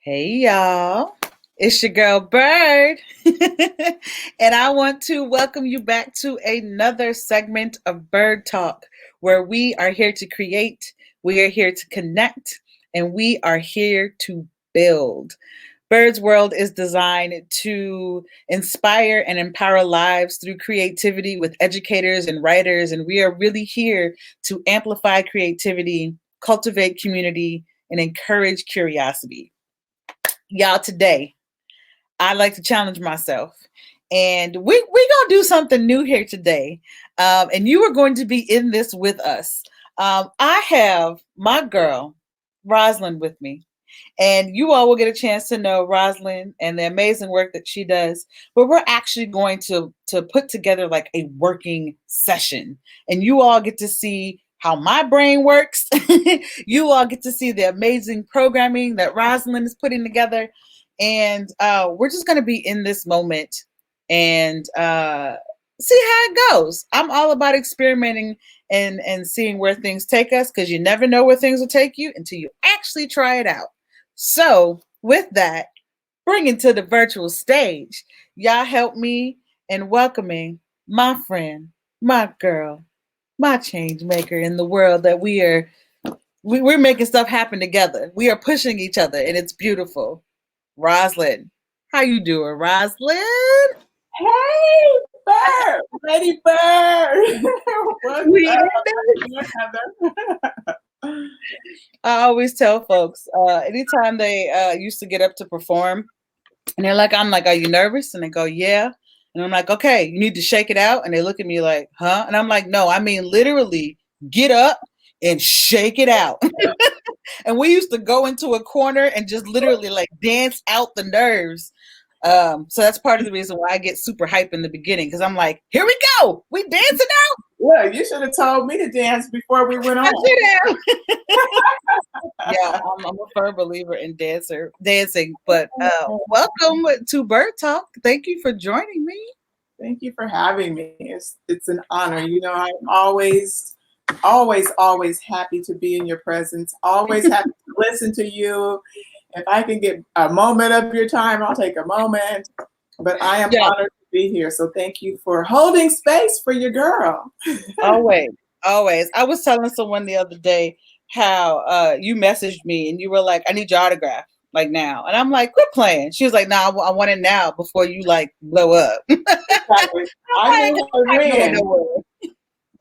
Hey y'all, it's your girl Byrd, and I want to welcome you back to another segment of Byrd Talk, where we are here to create, we are here to connect, and we are here to build. Byrd's World is designed to inspire and empower lives through creativity with educators and writers, and we are really here to amplify creativity, cultivate community, and encourage curiosity. Y'all, today I like to challenge myself, and we gonna do something new here today. And you are going to be in this with us. I have my girl Rosalind with me, and you all will get a chance to know Rosalind and the amazing work that she does. But we're actually going to put together like a working session, and you all get to see how my brain works. You all get to see the amazing programming that Rosalind is putting together, and we're just going to be in this moment and see how it goes. I'm all about experimenting and seeing where things take us, because you never know where things will take you until you actually try it out. So, with that, bringing to the virtual stage, y'all help me in welcoming my friend, my girl, my change maker in the world that we're making stuff happen together. We are pushing each other, and it's beautiful. Rosalind, how you doing, Rosalind? Hey, Bird, Lady Bird. I always tell folks, anytime they used to get up to perform, and I'm like, are you nervous? And they go, yeah. And I'm like, okay, you need to shake it out. And they look at me like, huh? And I'm like, no, I mean, literally get up and shake it out. And we used to go into a corner and just literally like dance out the nerves. So that's part of the reason why I get super hype in the beginning, because I'm like, here we go. We dancing out. Well, you should have told me to dance before we went on. I should have. Yeah, I'm a firm believer in dancing. But welcome to Byrd Talk. Thank you for joining me. Thank you for having me. It's an honor. You know, I'm always happy to be in your presence. Always happy to listen to you. If I can get a moment of your time, I'll take a moment. But I am honored to be here. So thank you for holding space for your girl. Always. I was telling someone the other day how you messaged me and you were like, I need your autograph, like now. And I'm like, quit playing. She was like, no, I want it now before you like blow up. Exactly. I knew her when.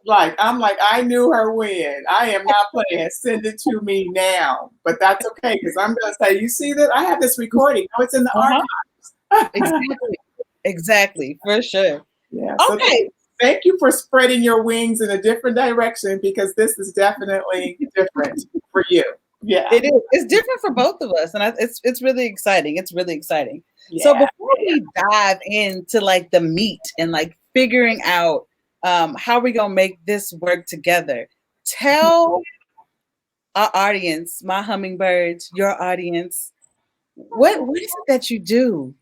I knew her when. I am not playing. Send it to me now. But that's okay, because I'm going to say, you see that? I have this recording. Oh, it's in the archives. Exactly. For sure. Yeah. Okay. So thank you for spreading your wings in a different direction, because this is definitely different for you. Yeah. It is. It's different for both of us. And it's really exciting. It's really exciting. Yeah. So before we dive into like the meat and like figuring out how we gonna make this work together, tell our audience, my hummingbirds, your audience, what is it that you do?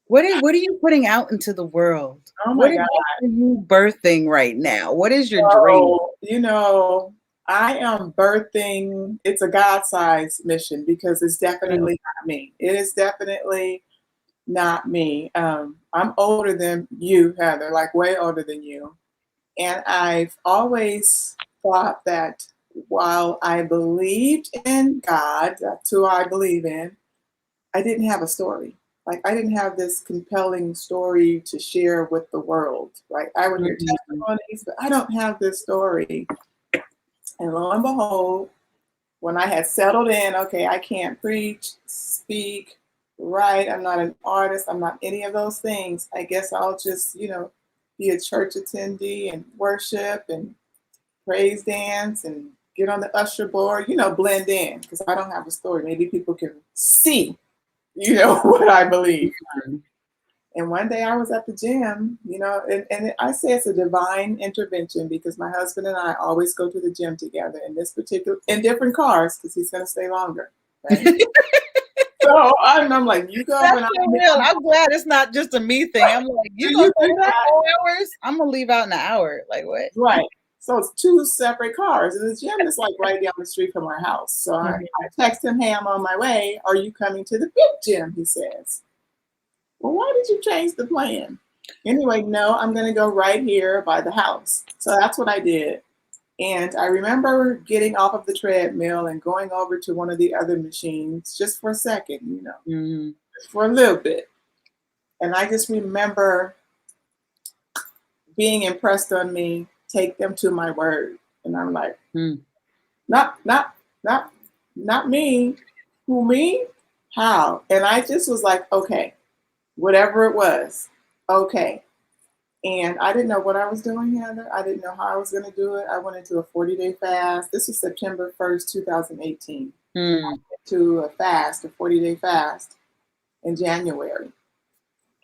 What are you putting out into the world? Oh my God. What are you birthing right now? What is your dream? You know, I am birthing. It's a God-sized mission, because it's definitely not me. It is definitely not me. I'm older than you, Heather, like way older than you. And I've always thought that while I believed in God, that's who I believe in, I didn't have a story. Like, I didn't have this compelling story to share with the world. Right? I would hear testimonies, but I don't have this story. And lo and behold, when I had settled in, okay, I can't preach, speak, write, I'm not an artist, I'm not any of those things. I guess I'll just, be a church attendee and worship and praise dance and get on the usher board, blend in, because I don't have a story. Maybe people can see, what I believe. And one day I was at the gym, and I say it's a divine intervention, because my husband and I always go to the gym together in different cars, because he's going to stay longer. Right? So I'm like, you go. That's real. I'm glad it's not just a me thing. I'm like, you go 4 hours? I'm going to leave out in an hour. Like, what? Right. So it's two separate cars. And the gym is like right down the street from our house. So I text him, hey, I'm on my way. Are you coming to the big gym? He says. Well, why did you change the plan? Anyway, no, I'm going to go right here by the house. So that's what I did. And I remember getting off of the treadmill and going over to one of the other machines just for a second, just for a little bit. And I just remember being impressed on me, take them to my word. And I'm like, not me. Who, me? How? And I just was like, okay, whatever it was, okay. And I didn't know what I was doing, Heather. I didn't know how I was going to do it. I went into a 40-day fast. This was September 1st, 2018. I went to a 40-day fast in January.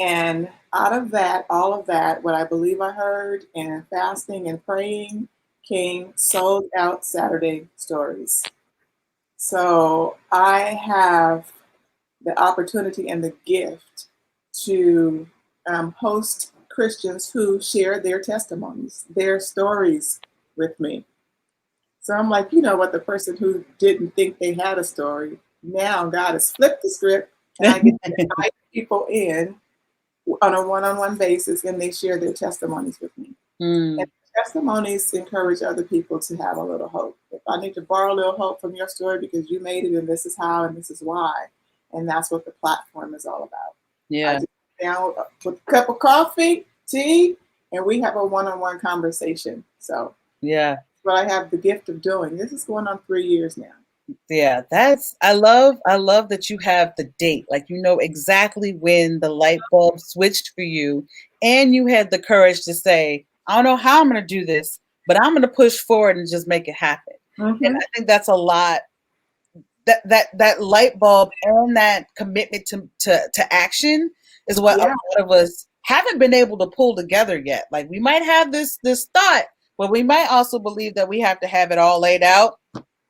And out of that, all of that, what I believe I heard and fasting and praying came sold out Saturday stories. So I have the opportunity and the gift to host Christians who share their testimonies, their stories with me. So I'm like, what, the person who didn't think they had a story, now God has flipped the script and I get to invite people in on a one-on-one basis and they share their testimonies with me. And testimonies encourage other people to have a little hope. If I need to borrow a little hope from your story because you made it and this is how and this is why. And that's what the platform is all about. Yeah. I just sit down with a cup of coffee, tea, and we have a one-on-one conversation. So yeah, that's what I have the gift of doing. This is going on 3 years now. Yeah, I love that you have the date. Like, exactly when the light bulb switched for you and you had the courage to say, I don't know how I'm going to do this, but I'm going to push forward and just make it happen. And I think that's a lot. That light bulb and that commitment to action is what a lot of us haven't been able to pull together yet. Like, we might have this thought, but we might also believe that we have to have it all laid out.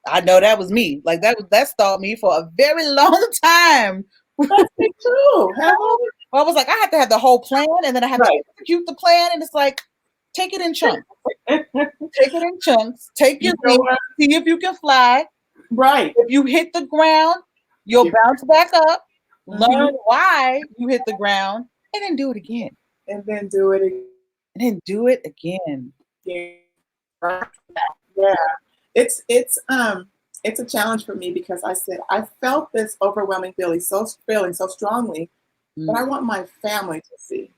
I know that was me. Like, that stalled me for a very long time. That's me too. I was like, I have to have the whole plan, and then I have to execute the plan, and it's like, take it in chunks. Take it in chunks. Take your leap. See if you can fly. Right. If you hit the ground, you'll bounce back up. Learn why you hit the ground, and then do it again. And then do it again. And then do it again. Yeah. It's a challenge for me because I felt this overwhelming feeling so strongly, but I want my family to see.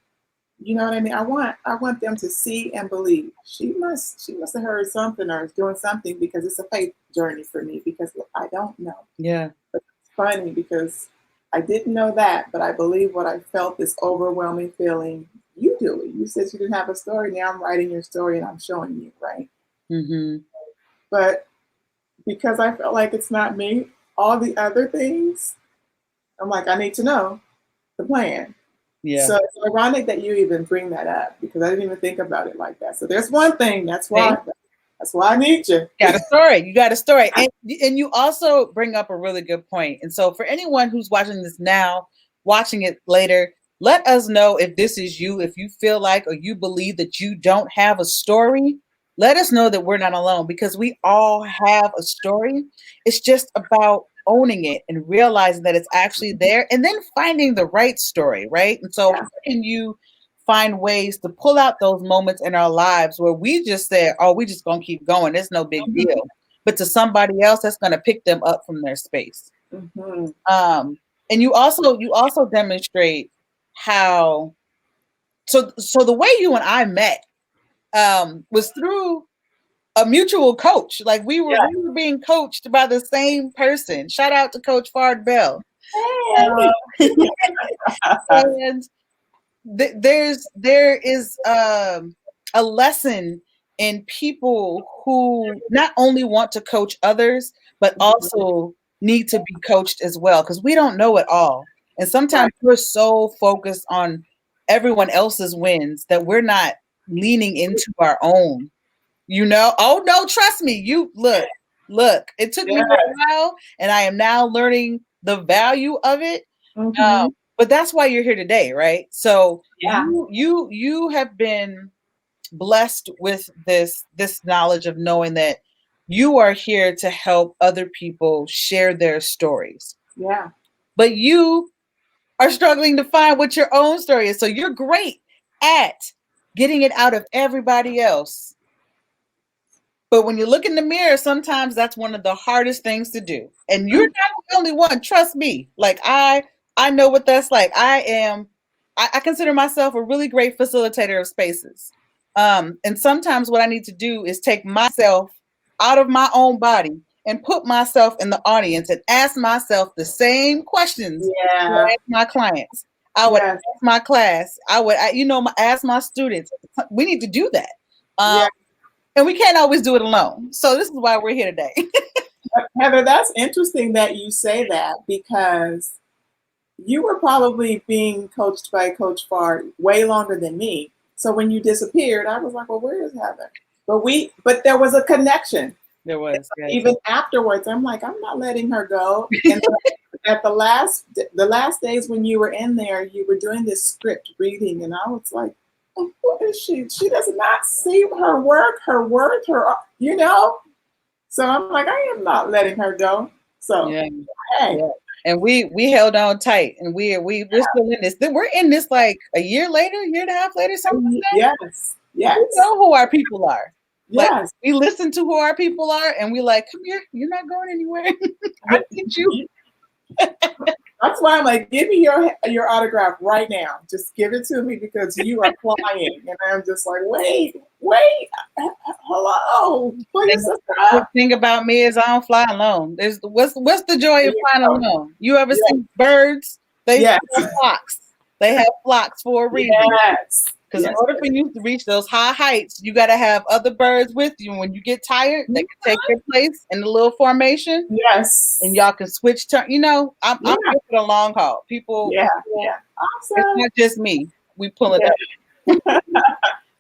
You know what I mean? I want them to see and believe. She must have heard something or is doing something, because it's a faith journey for me, because I don't know. Yeah. But it's funny because I didn't know that, but I believe what I felt, this overwhelming feeling. You do it. You said you didn't have a story. Now I'm writing your story and I'm showing you, right? But because I felt like it's not me, all the other things, I'm like, I need to know the plan. Yeah. So it's ironic that you even bring that up, because I didn't even think about it like that. So there's one thing. That's why I need you. You got a story. And you also bring up a really good point. And so for anyone who's watching this now, watching it later, let us know if this is you, if you feel like or you believe that you don't have a story. Let us know that we're not alone, because we all have a story. It's just about owning it and realizing that it's actually there, and then finding the right story, right? And so how can you find ways to pull out those moments in our lives where we just say, oh, we just gonna keep going, it's no big deal, but to somebody else that's gonna pick them up from their space. And you also demonstrate how, so the way you and I met was through a mutual coach. Like, we were being coached by the same person. Shout out to Coach Fard Bell. And there is a lesson in people who not only want to coach others, but also need to be coached as well, because we don't know it all. And sometimes we're so focused on everyone else's wins that we're not leaning into our own. Oh no, trust me. You look, it took me a while, and I am now learning the value of it. But that's why you're here today, right? So you have been blessed with this knowledge of knowing that you are here to help other people share their stories. Yeah. But you are struggling to find what your own story is. So you're great at getting it out of everybody else. But when you look in the mirror, sometimes that's one of the hardest things to do. And you're not the only one. Trust me. Like I know what that's like. I consider myself a really great facilitator of spaces. And sometimes what I need to do is take myself out of my own body and put myself in the audience and ask myself the same questions that I ask my clients. I would ask my class. I would, ask my students. We need to do that. And we can't always do it alone. So this is why we're here today. Heather, that's interesting that you say that, because you were probably being coached by Coach Farr way longer than me. So when you disappeared, I was like, well, where is Heather? But there was a connection. There was. Yes. Even afterwards, I'm like, I'm not letting her go. And at the last days when you were in there, you were doing this script reading, and I was like, oh, what is she? She does not see her work, her worth, her. So I'm like, I am not letting her go. So yeah. Hey. Yeah. And we held on tight, and we're still in this. We're in this like a year and a half later, something like that. Yes. We know who our people are. Yes. Like, we listen to who our people are, and we like, come here, you're not going anywhere. I need you. That's why I'm like, give me your autograph right now. Just give it to me, because you are flying. And I'm just like, wait, hello. The thing about me is I don't fly alone. What's the joy of flying alone? You ever see birds? They have flocks. They have flocks for a reason. Yes. Because in order for you to reach those high heights, you got to have other birds with you. When you get tired, they can take your place in the little formation. Yes. And y'all can switch turn. I'm here for the long haul. People. Yeah. Awesome. It's not just me. We pull it up.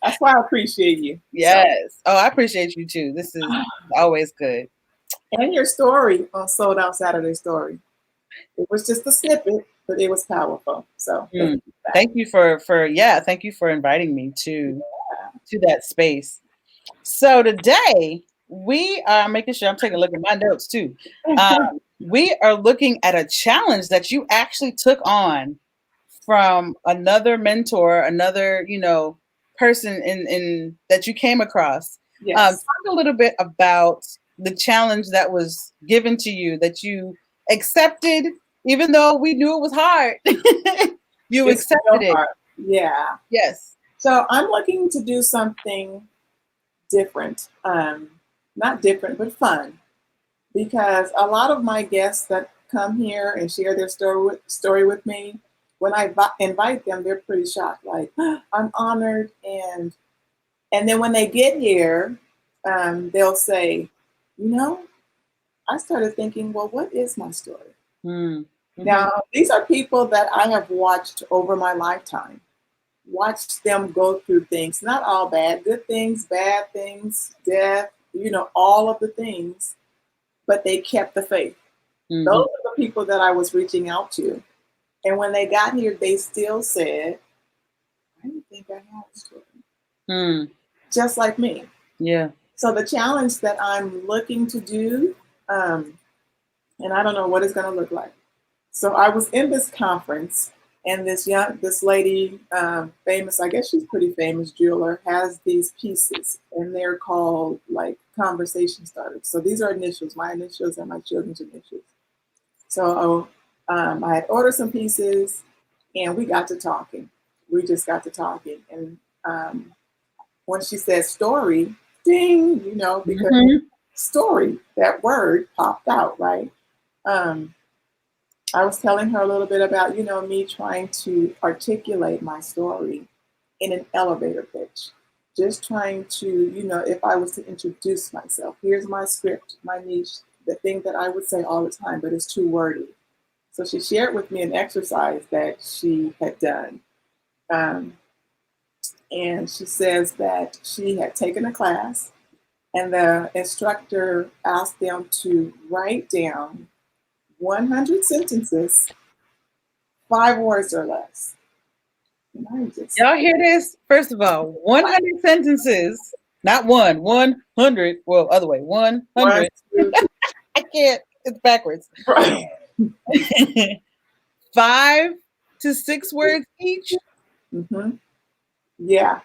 That's why I appreciate you. Yes. So. Oh, I appreciate you too. This is always good. And your story on Sold Out Saturday Story. It was just a snippet, but it was powerful. So thank you thank you for inviting me to that space. So today we are making sure I'm taking a look at my notes too. We are looking at a challenge that you actually took on from another mentor, another, person in that you came across. Yes. Talk a little bit about the challenge that was given to you, that you accepted, even though we knew it was hard. You accepted it. Yeah. Yes. So I'm looking to do something different. Not different, but fun. Because a lot of my guests that come here and share their story with me, when I invite them, they're pretty shocked. Like, I'm honored. And then when they get here, they'll say, I started thinking, well, what is my story? Mm-hmm. Now, these are people that I have watched over my lifetime, watched them go through things, not all bad, good things, bad things, death, all of the things, but they kept the faith. Mm-hmm. Those are the people that I was reaching out to. And when they got here, they still said, I didn't think I had a story. Just like me. Yeah. So the challenge that I'm looking to do, and I don't know what it's going to look like. So I was in this conference, and this lady, famous, I guess she's pretty famous jeweler, has these pieces, and they're called like conversation starters. So these are initials, my initials and my children's initials. So I had ordered some pieces, and we got to talking. We just got to talking. And when she said story, ding, because story, that word popped out, right? I was telling her a little bit about, me trying to articulate my story in an elevator pitch. Just trying to, if I was to introduce myself, here's my script, my niche, the thing that I would say all the time, but it's too wordy. So she shared with me an exercise that she had done. And she says that she had taken a class, and the instructor asked them to write down 100 sentences, 5 words or less. Y'all hear this? First of all, 100 sentences, not 100. Well, other way, 100. 1, 2, 3. I can't. It's backwards. Right. 5 to 6 words each. Mm-hmm. Yeah.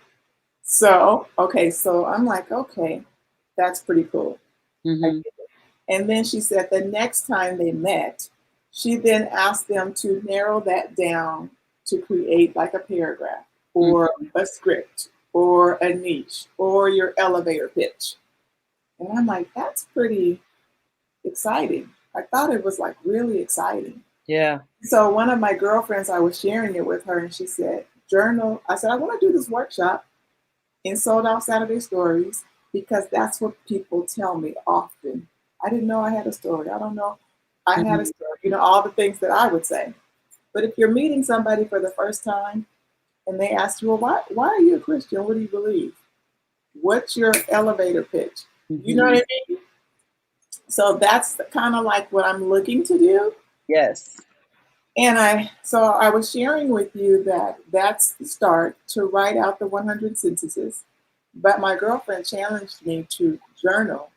So, okay. So I'm like, okay, that's pretty cool. Mm-hmm. And then she said the next time they met, she then asked them to narrow that down to create like a paragraph or a script or a niche or your elevator pitch. And I'm like, that's pretty exciting. I thought it was like really exciting. Yeah. So one of my girlfriends, I was sharing it with her and she said, journal. I said, I want to do this workshop in Sold Out Saturday Stories because that's what people tell me often. I didn't know I had a story. I don't know. I had a story, all the things that I would say. But if you're meeting somebody for the first time and they ask you, well, why are you a Christian? What do you believe? What's your elevator pitch? You know what I mean? So that's kind of like what I'm looking to do. Yes. And I was sharing with you that that's the start to write out the 100 sentences. But my girlfriend challenged me to journal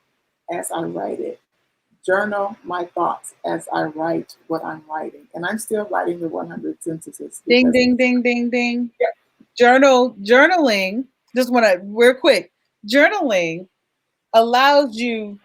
as I write it. Journal my thoughts as I write what I'm writing. And I'm still writing the 100 sentences. Ding, ding, ding, ding, ding. Yeah. Journaling, just want to, real quick, journaling allows you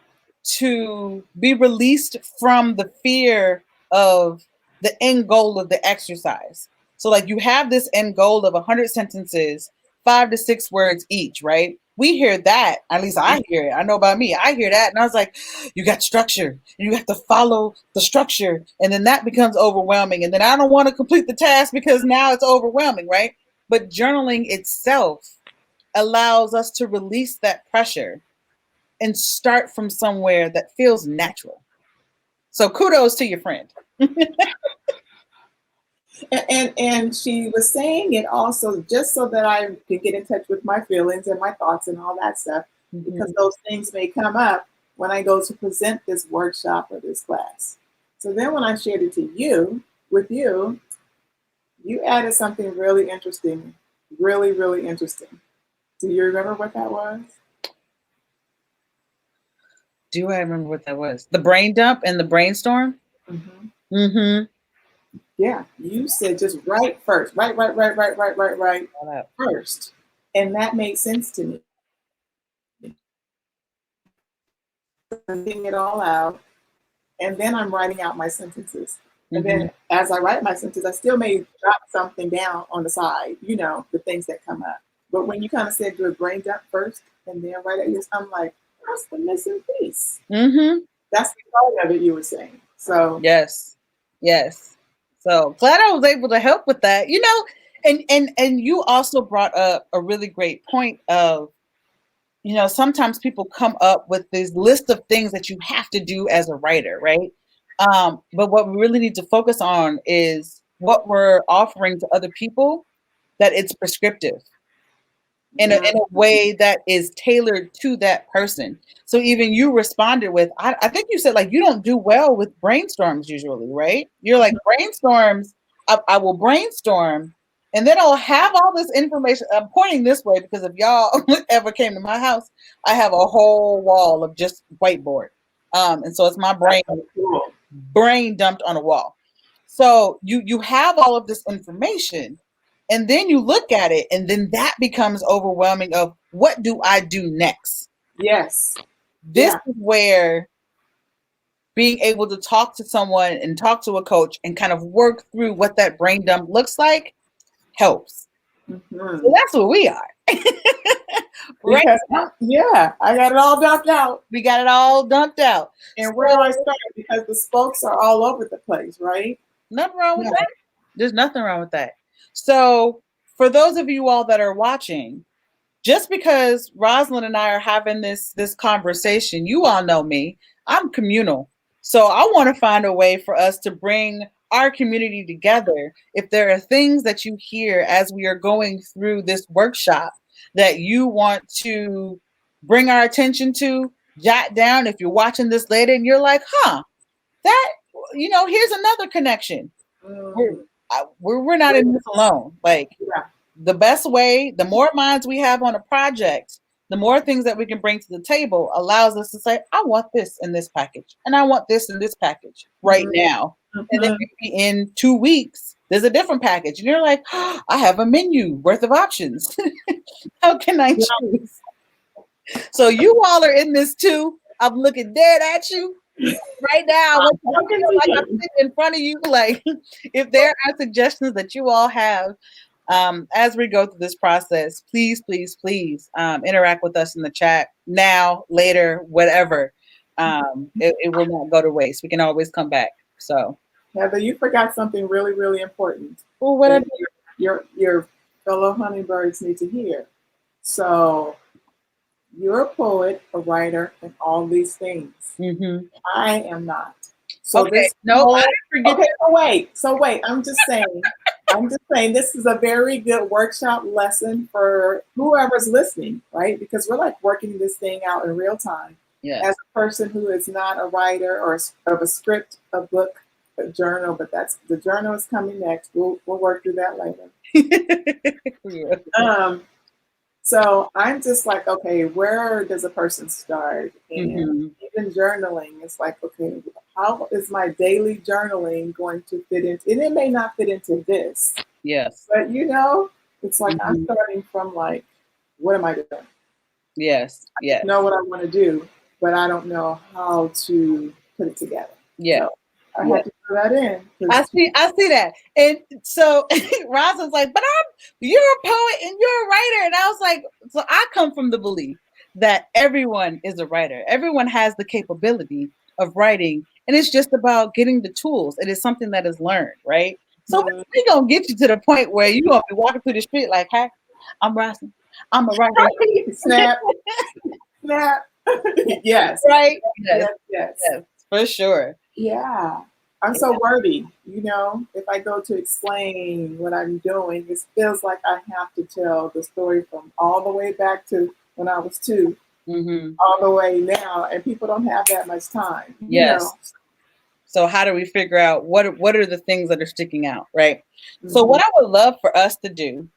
to be released from the fear of the end goal of the exercise. So like you have this end goal of 100 sentences, 5 to 6 words each, right? We hear that, at least I hear it. I know about me. I hear that and I was like, you got structure and you have to follow the structure. And then that becomes overwhelming. And then I don't want to complete the task because now it's overwhelming, right? But journaling itself allows us to release that pressure and start from somewhere that feels natural. So kudos to your friend. And she was saying it also just so that I could get in touch with my feelings and my thoughts and all that stuff, because those things may come up when I go to present this workshop or this class. So then when I shared it to you, you added something really interesting, really, really interesting. Do you remember what that was? Do I remember what that was? The brain dump and the brainstorm? Yeah, you said just write first. Write first. And that made sense to me. I'm getting it all out. And then I'm writing out my sentences. And then as I write my sentences, I still may drop something down on the side, the things that come up. But when you kind of said do a brain dump first and then write out yours, I'm like, that's the missing piece. That's the part of it you were saying. So yes. So glad I was able to help with that. And you also brought up a really great point of, sometimes people come up with this list of things that you have to do as a writer, right? But what we really need to focus on is what we're offering to other people, that it's prescriptive in a way that is tailored to that person. So even you responded with, I think you said like you don't do well with brainstorms usually, right? You're like brainstorms, I will brainstorm and then I'll have all this information. I'm pointing this way because if y'all ever came to my house, I have a whole wall of just whiteboard. And so it's my brain dumped on a wall. So you have all of this information and then you look at it and then that becomes overwhelming of what do I do next? Yes. This is where being able to talk to someone and talk to a coach and kind of work through what that brain dump looks like helps. So that's what we are. Right? Because, I got it all dumped out. We got it all dumped out. And where do I start? Because the spokes are all over the place, right? Nothing wrong with that. There's nothing wrong with that. So for those of you all that are watching, just because Rosiland and I are having this conversation, you all know me, I'm communal. So I want to find a way for us to bring our community together. If there are things that you hear as we are going through this workshop that you want to bring our attention to, jot down. If you're watching this later and you're like, that, here's another connection. We're not in this alone. Like, the best way, the more minds we have on a project, the more things that we can bring to the table allows us to say, I want this in this package, and I want this in this package right now. And then maybe in 2 weeks, there's a different package. And you're like, oh, I have a menu worth of options. How can I choose? So you all are in this too. I'm looking dead at you right now. I want you to feel like I'm sitting in front of you. Like, if there are suggestions that you all have as we go through this process, please, please, please interact with us in the chat now, later, whatever. It will not go to waste. We can always come back. So, Heather, you forgot something really, really important. well, what your fellow hummingbirds need to hear. So, you're a poet, a writer, and all these things. Mm-hmm. I am not. So okay. No, I didn't forget. Okay, so wait. I'm just saying this is a very good workshop lesson for whoever's listening, right? Because we're like working this thing out in real time. Yeah. As a person who is not a writer or of a script, a book, a journal, but that's the journal is coming next. We'll work through that later. Yeah. So I'm just like, okay, where does a person start? And even journaling, it's like, okay, how is my daily journaling going to fit into? And it may not fit into this. Yes. But it's like I'm starting from like, what am I doing? Yes. Yes. I know what I want to do, but I don't know how to put it together. Yeah. So I had to throw that in. I see that. And so Roz was like, but you're a poet and you're a writer. And I was like, so I come from the belief that everyone is a writer. Everyone has the capability of writing. And it's just about getting the tools. It is something that is learned, right? So we're going to get you to the point where you're going to be walking through the street like, hey, I'm Rasmus. I'm a writer. Snap. Snap. Yes. Right? Yes. For sure. Yeah. I'm so wordy, if I go to explain what I'm doing, it feels like I have to tell the story from all the way back to when I was 2, all the way now, and people don't have that much time. Yes. So how do we figure out what are the things that are sticking out, right? So what I would love for us to do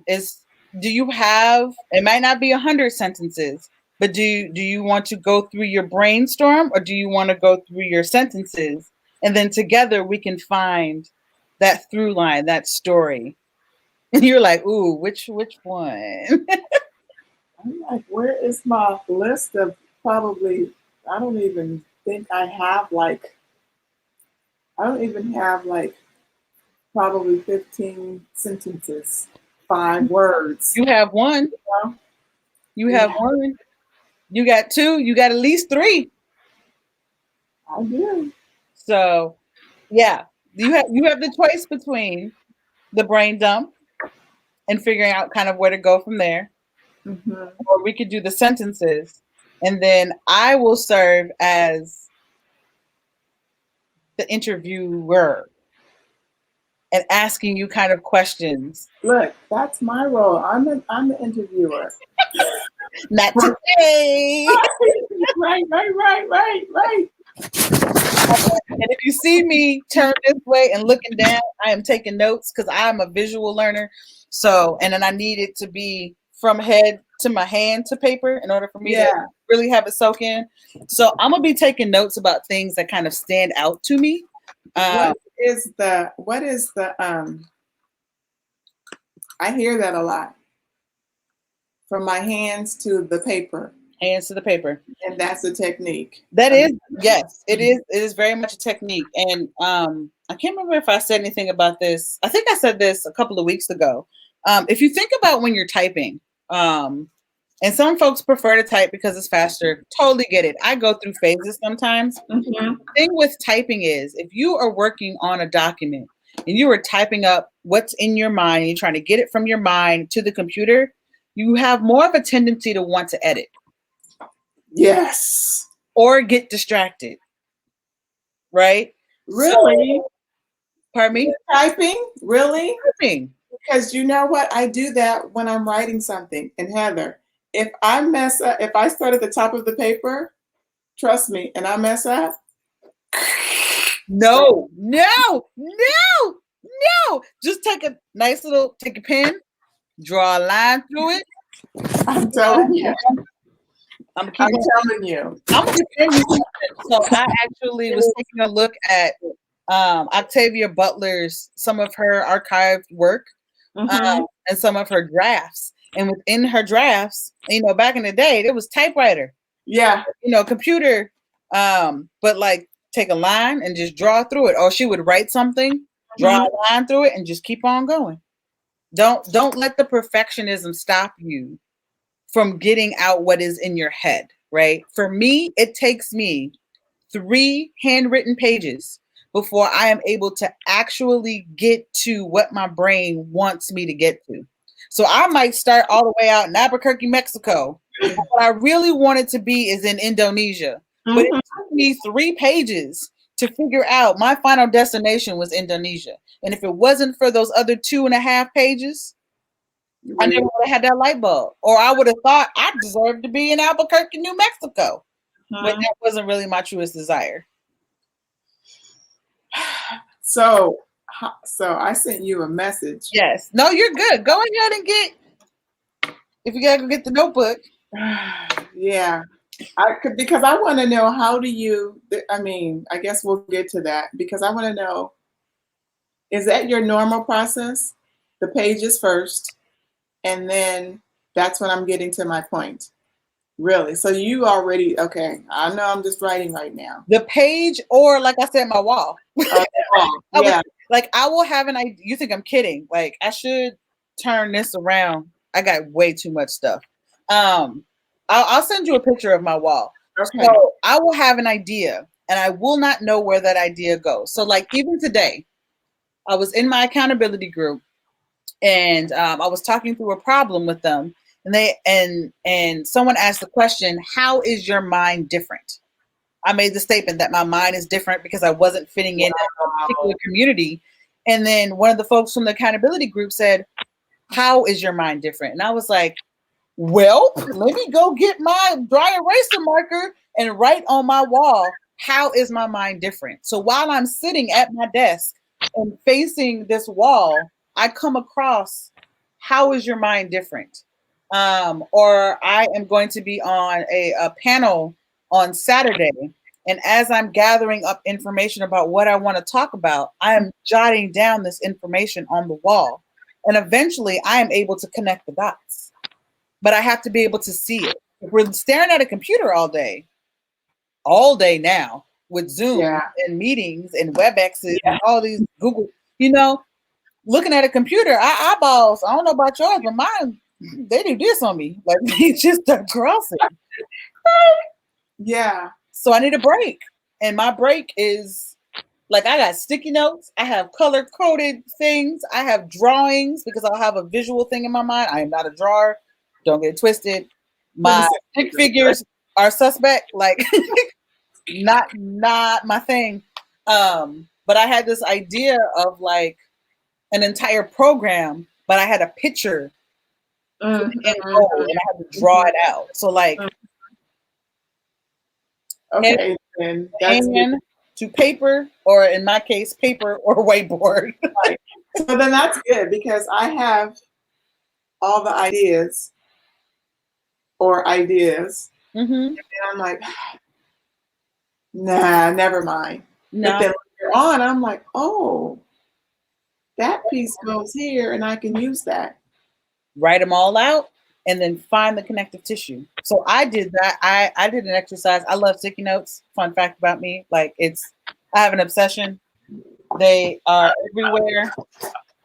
is, do you have, it might not be 100 sentences, but do you want to go through your brainstorm, or do you want to go through your sentences? And then together we can find that through line, that story. And you're like, ooh, which one? I'm like, where is my list of probably, I don't even have probably 15 sentences, 5 words. You have one. You have one. You got 2. You got at least 3. I do. So, yeah, you have the choice between the brain dump and figuring out kind of where to go from there, or we could do the sentences, and then I will serve as the interviewer and asking you kind of questions. Look, that's my role. I'm the interviewer. Not today. Right. And if you see me turn this way and looking down, I am taking notes because I'm a visual learner. So, and then I need it to be from head to my hand to paper in order for me to really have it soak in. So I'm gonna be taking notes about things that kind of stand out to me. What is the I hear that a lot. From my hands to the paper. Hands to the paper. And that's a technique. That is, yes, it is. It is very much a technique. And I can't remember if I said anything about this. I think I said this a couple of weeks ago. If you think about when you're typing, and some folks prefer to type because it's faster. Totally get it. I go through phases sometimes. The thing with typing is, if you are working on a document and you are typing up what's in your mind, and you're trying to get it from your mind to the computer, you have more of a tendency to want to edit. Yes. Or get distracted. Right? Really? So, pardon me? Typing? Really? Typing. Because you know what? I do that when I'm writing something. And Heather, if I mess up, if I start at the top of the paper, trust me, and I mess up. No. No, just take a nice little, take a pen, draw a line through it. I'm telling you. I'm I'm telling you. I'm gonna send you something. So I actually was taking a look at Octavia Butler's, some of her archived work, and some of her drafts. And within her drafts, back in the day, there was typewriter. Yeah. Computer, but like take a line and just draw through it. Or she would write something, draw a line through it, and just keep on going. Don't let the perfectionism stop you from getting out what is in your head, right? For me, it takes me 3 handwritten pages before I am able to actually get to what my brain wants me to get to. So I might start all the way out in Albuquerque, Mexico. What I really wanted to be is in Indonesia. But it took me 3 pages to figure out my final destination was Indonesia. And if it wasn't for those other 2.5 pages, I never would have had that light bulb. Or I would have thought I deserved to be in Albuquerque, New Mexico. But that wasn't really my truest desire. So I sent you a message. Yes. No, you're good. Go ahead and if you gotta go get the notebook. Yeah. Because I want to know, how do you, I guess we'll get to that, because I want to know, is that your normal process? The pages first, and then that's when I'm getting to my point. Really? So you already, okay, I know I'm just writing right now. The page, or like I said, my wall. Yeah. I will have an idea. You think I'm kidding? Like, I should turn this around. I got way too much stuff. I'll send you a picture of my wall. Okay. So I will have an idea, and I will not know where that idea goes. So like even today, I was in my accountability group, and I was talking through a problem with them, and and someone asked the question, "How is your mind different?" I made the statement that my mind is different because I wasn't fitting in a particular community. And then one of the folks from the accountability group said, "How is your mind different?" And I was like, well, let me go get my dry eraser marker and write on my wall, how is my mind different? So while I'm sitting at my desk and facing this wall, I come across, how is your mind different? Or I am going to be on a panel on Saturday. And as I'm gathering up information about what I want to talk about, I am jotting down this information on the wall. And eventually I am able to connect the dots. But I have to be able to see it. If we're staring at a computer all day now with Zoom and meetings and WebExes and all these Google, looking at a computer, our eyeballs, I don't know about yours, but mine, they do this on me. Like they just start crossing. Yeah. So I need a break. And my break is like, I got sticky notes. I have color coded things. I have drawings because I'll have a visual thing in my mind. I am not a drawer. Don't get it twisted. My stick figures are suspect. Like not my thing. But I had this idea of like an entire program, but I had a picture and I had to draw it out. So like okay, and that's pen to paper, or in my case, paper or whiteboard. Right. So then that's good, because I have all the ideas. And I'm like, nah, never mind. No. But then later on, I'm like, oh, that piece goes here and I can use that. Write them all out and then find the connective tissue. So I did that. I did an exercise. I love sticky notes. Fun fact about me, like I have an obsession. They are everywhere.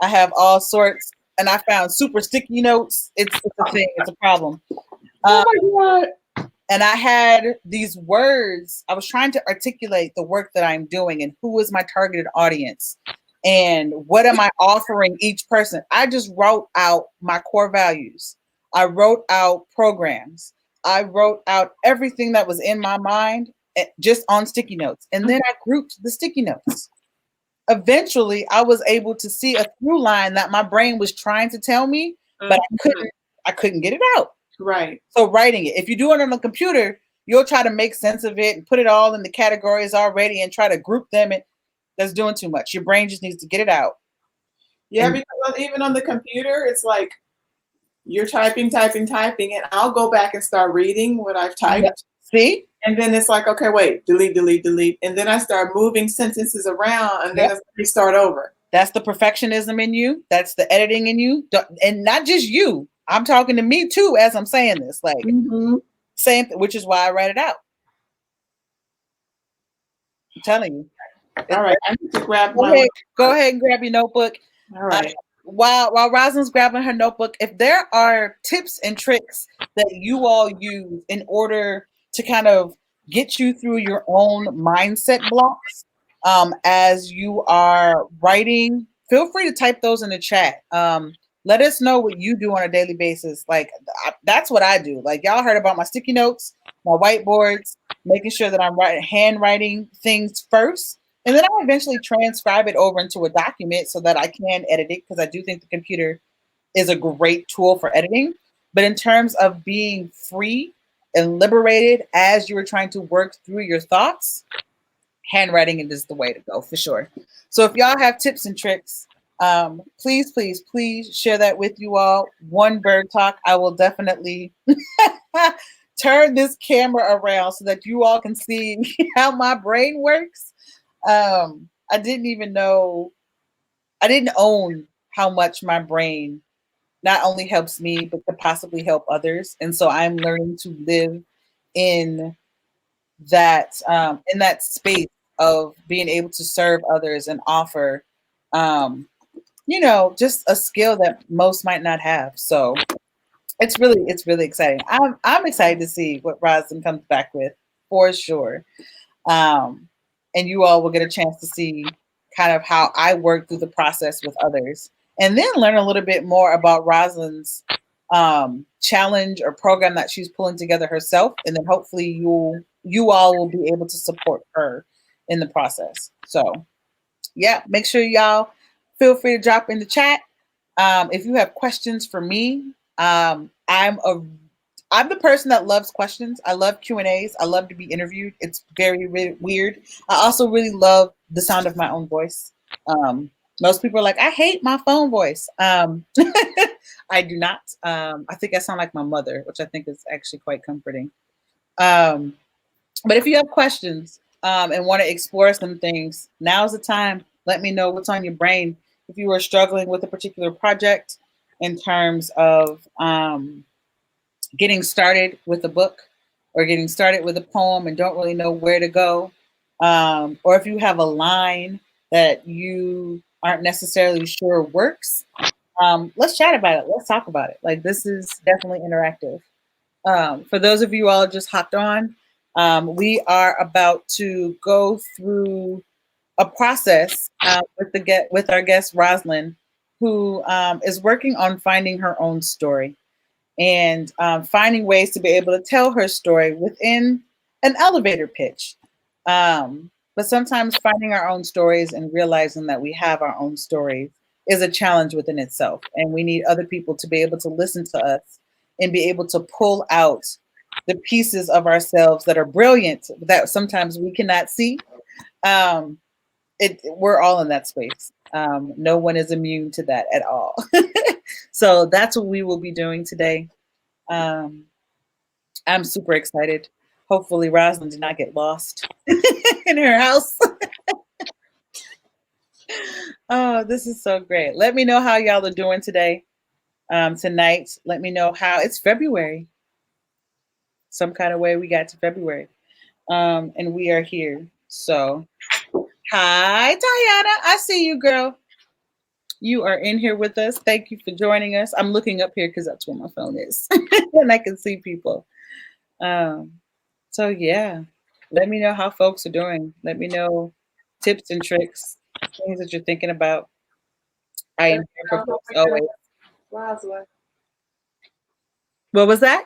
I have all sorts, and I found super sticky notes. It's a thing. It's a problem. Oh my God. And I had these words. I was trying to articulate the work that I'm doing and who is my targeted audience and what am I offering each person. I just wrote out my core values. I wrote out programs. I wrote out everything that was in my mind just on sticky notes. And then I grouped the sticky notes. Eventually, I was able to see a through line that my brain was trying to tell me, but I couldn't get it out. Right. So writing it. If you do it on a computer, you'll try to make sense of it and put it all in the categories already and try to group them. And that's doing too much. Your brain just needs to get it out Yeah, because even on the computer, it's like you're typing, and I'll go back and start reading what I've typed. See? And then it's like, okay, wait, delete, delete, delete. And then I start moving sentences around, and then it's like you start over. That's the perfectionism in you. That's the editing in you. And not just you. I'm talking to me too as I'm saying this. Like, same, which is why I write it out. I'm telling you. All right, I need to grab Go ahead and grab your notebook. All right. While Rosalind's grabbing her notebook, if there are tips and tricks that you all use in order to kind of get you through your own mindset blocks as you are writing, feel free to type those in the chat. Let us know what you do on a daily basis. Like, that's what I do. Like, y'all heard about my sticky notes, my whiteboards, making sure that I'm handwriting things first. And then I'll eventually transcribe it over into a document so that I can edit it, because I do think the computer is a great tool for editing. But in terms of being free and liberated as you were trying to work through your thoughts, handwriting is the way to go for sure. So if y'all have tips and tricks, please, please, please share that with you all. One Byrd Talk, I will definitely turn this camera around so that you all can see how my brain works. I didn't own how much my brain not only helps me, but could possibly help others. And so I'm learning to live in that space of being able to serve others and offer, just a skill that most might not have. So it's really exciting. I'm excited to see what Rosalind comes back with for sure. And you all will get a chance to see kind of how I work through the process with others, and then learn a little bit more about Rosalind's challenge or program that she's pulling together herself, and then hopefully you all will be able to support her in the process. So yeah, make sure y'all feel free to drop in the chat if you have questions for me. I'm the person that loves questions. I love Q&As. I love to be interviewed. It's very, really weird. I also really love the sound of my own voice. Most people are like, I hate my phone voice. I do not. I think I sound like my mother, which I think is actually quite comforting. But if you have questions and want to explore some things, now's the time. Let me know what's on your brain. If you are struggling with a particular project in terms of getting started with a book or getting started with a poem and don't really know where to go, or if you have a line that you aren't necessarily sure works, let's chat about it. Let's talk about it. Like, this is definitely interactive. For those of you all just hopped on, we are about to go through a process with our guest Rosalind, who is working on finding her own story and finding ways to be able to tell her story within an elevator pitch. But sometimes finding our own stories and realizing that we have our own stories is a challenge within itself. And we need other people to be able to listen to us and be able to pull out the pieces of ourselves that are brilliant that sometimes we cannot see. We're all in that space. No one is immune to that at all. So that's what we will be doing today. I'm super excited. Hopefully Rosalind did not get lost in her house. Oh, this is so great. Let me know how y'all are doing today, tonight. Let me know how it's February. Some kind of way we got to February. And we are here. So hi, Diana. I see you, girl. You are in here with us. Thank you for joining us. I'm looking up here because that's where my phone is. And I can see people. So yeah, let me know how folks are doing. Let me know tips and tricks, things that you're thinking about. I am here for folks always. Rosalind. What was that?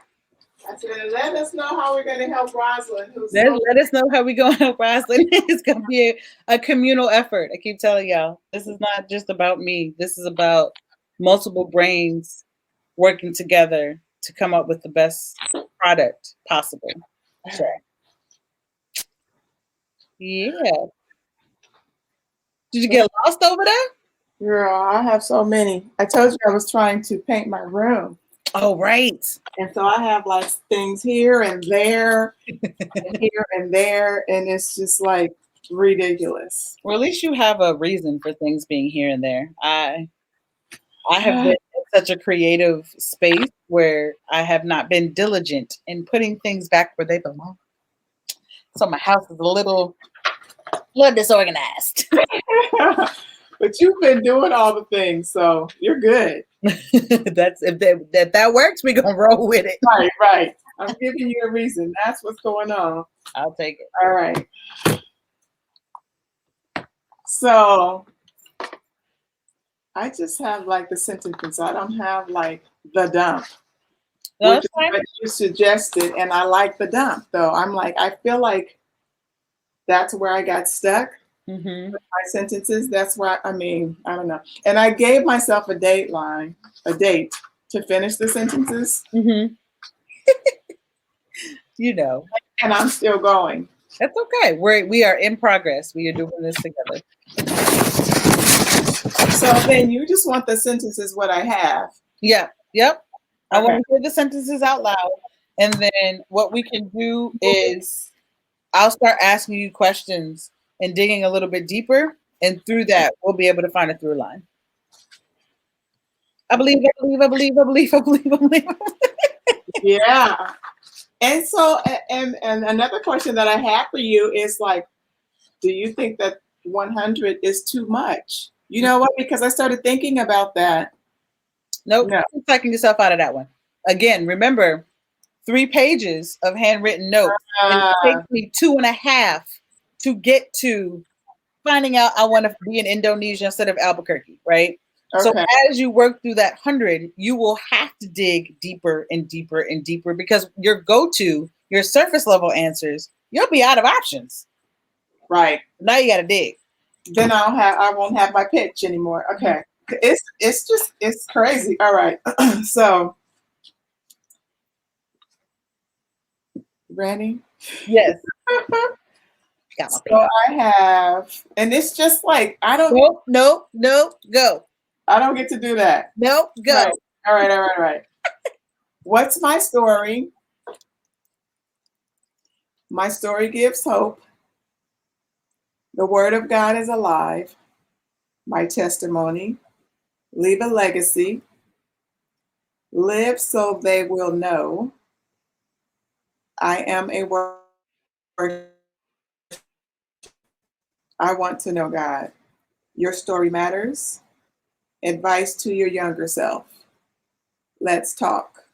I said, let us know how we're going to help Rosalind. Let us know how we're going to help Rosalind. It's going to be a communal effort. I keep telling y'all, this is not just about me. This is about multiple brains working together to come up with the best product possible. Sure. Yeah. Did you get lost over there? Girl, I have so many. I told you I was trying to paint my room. Oh, right. And so I have like things here and there and here and there. And it's just like ridiculous. Well, at least you have a reason for things being here and there. I have been in such a creative space where I have not been diligent in putting things back where they belong. So my house is a little disorganized. But you've been doing all the things, so you're good. That's if that works, we're gonna roll with it. Right, right. I'm giving you a reason. That's what's going on. I'll take it. All right. So I just have like the sentences. I don't have like the dump, No, which that's is fine. what you suggested, and I like the dump though. I'm like, I feel like that's where I got stuck. Mm-hmm. With my sentences. That's why I don't know. And I gave myself a date to finish the sentences, Mm-hmm. You know, and I'm still going. that's okay. We are in progress. We are doing this together. So then you just want the sentences what I have. Yeah. Yep. I Okay. want to hear the sentences out loud, and then what we can do is I'll start asking you questions and digging a little bit deeper, and through that, we'll be able to find a through line. I believe. Yeah. And so and another question that I have for you is like, do you think that 100 is too much? You know what? Because I started thinking about that. Nope. No. You're psyching yourself out of that one. Again, remember, 3 pages of handwritten notes. And it takes me 2.5 to get to finding out I want to be in Indonesia instead of Albuquerque, right? So Okay. as you work through that 100, you will have to dig deeper and deeper and deeper because your surface level answers, you'll be out of options. Right. Now you got to dig. Then I won't have my pitch anymore. Okay. It's crazy. All right. So ready? Yes. So I have, and it's just like Nope, go. I don't get to do that. Nope, go. Right. All right. What's my story? My story gives hope. The word of God is alive. My testimony. Leave a legacy. Live so they will know. I am a word. I want to know God. Your story matters. Advice to your younger self. Let's talk.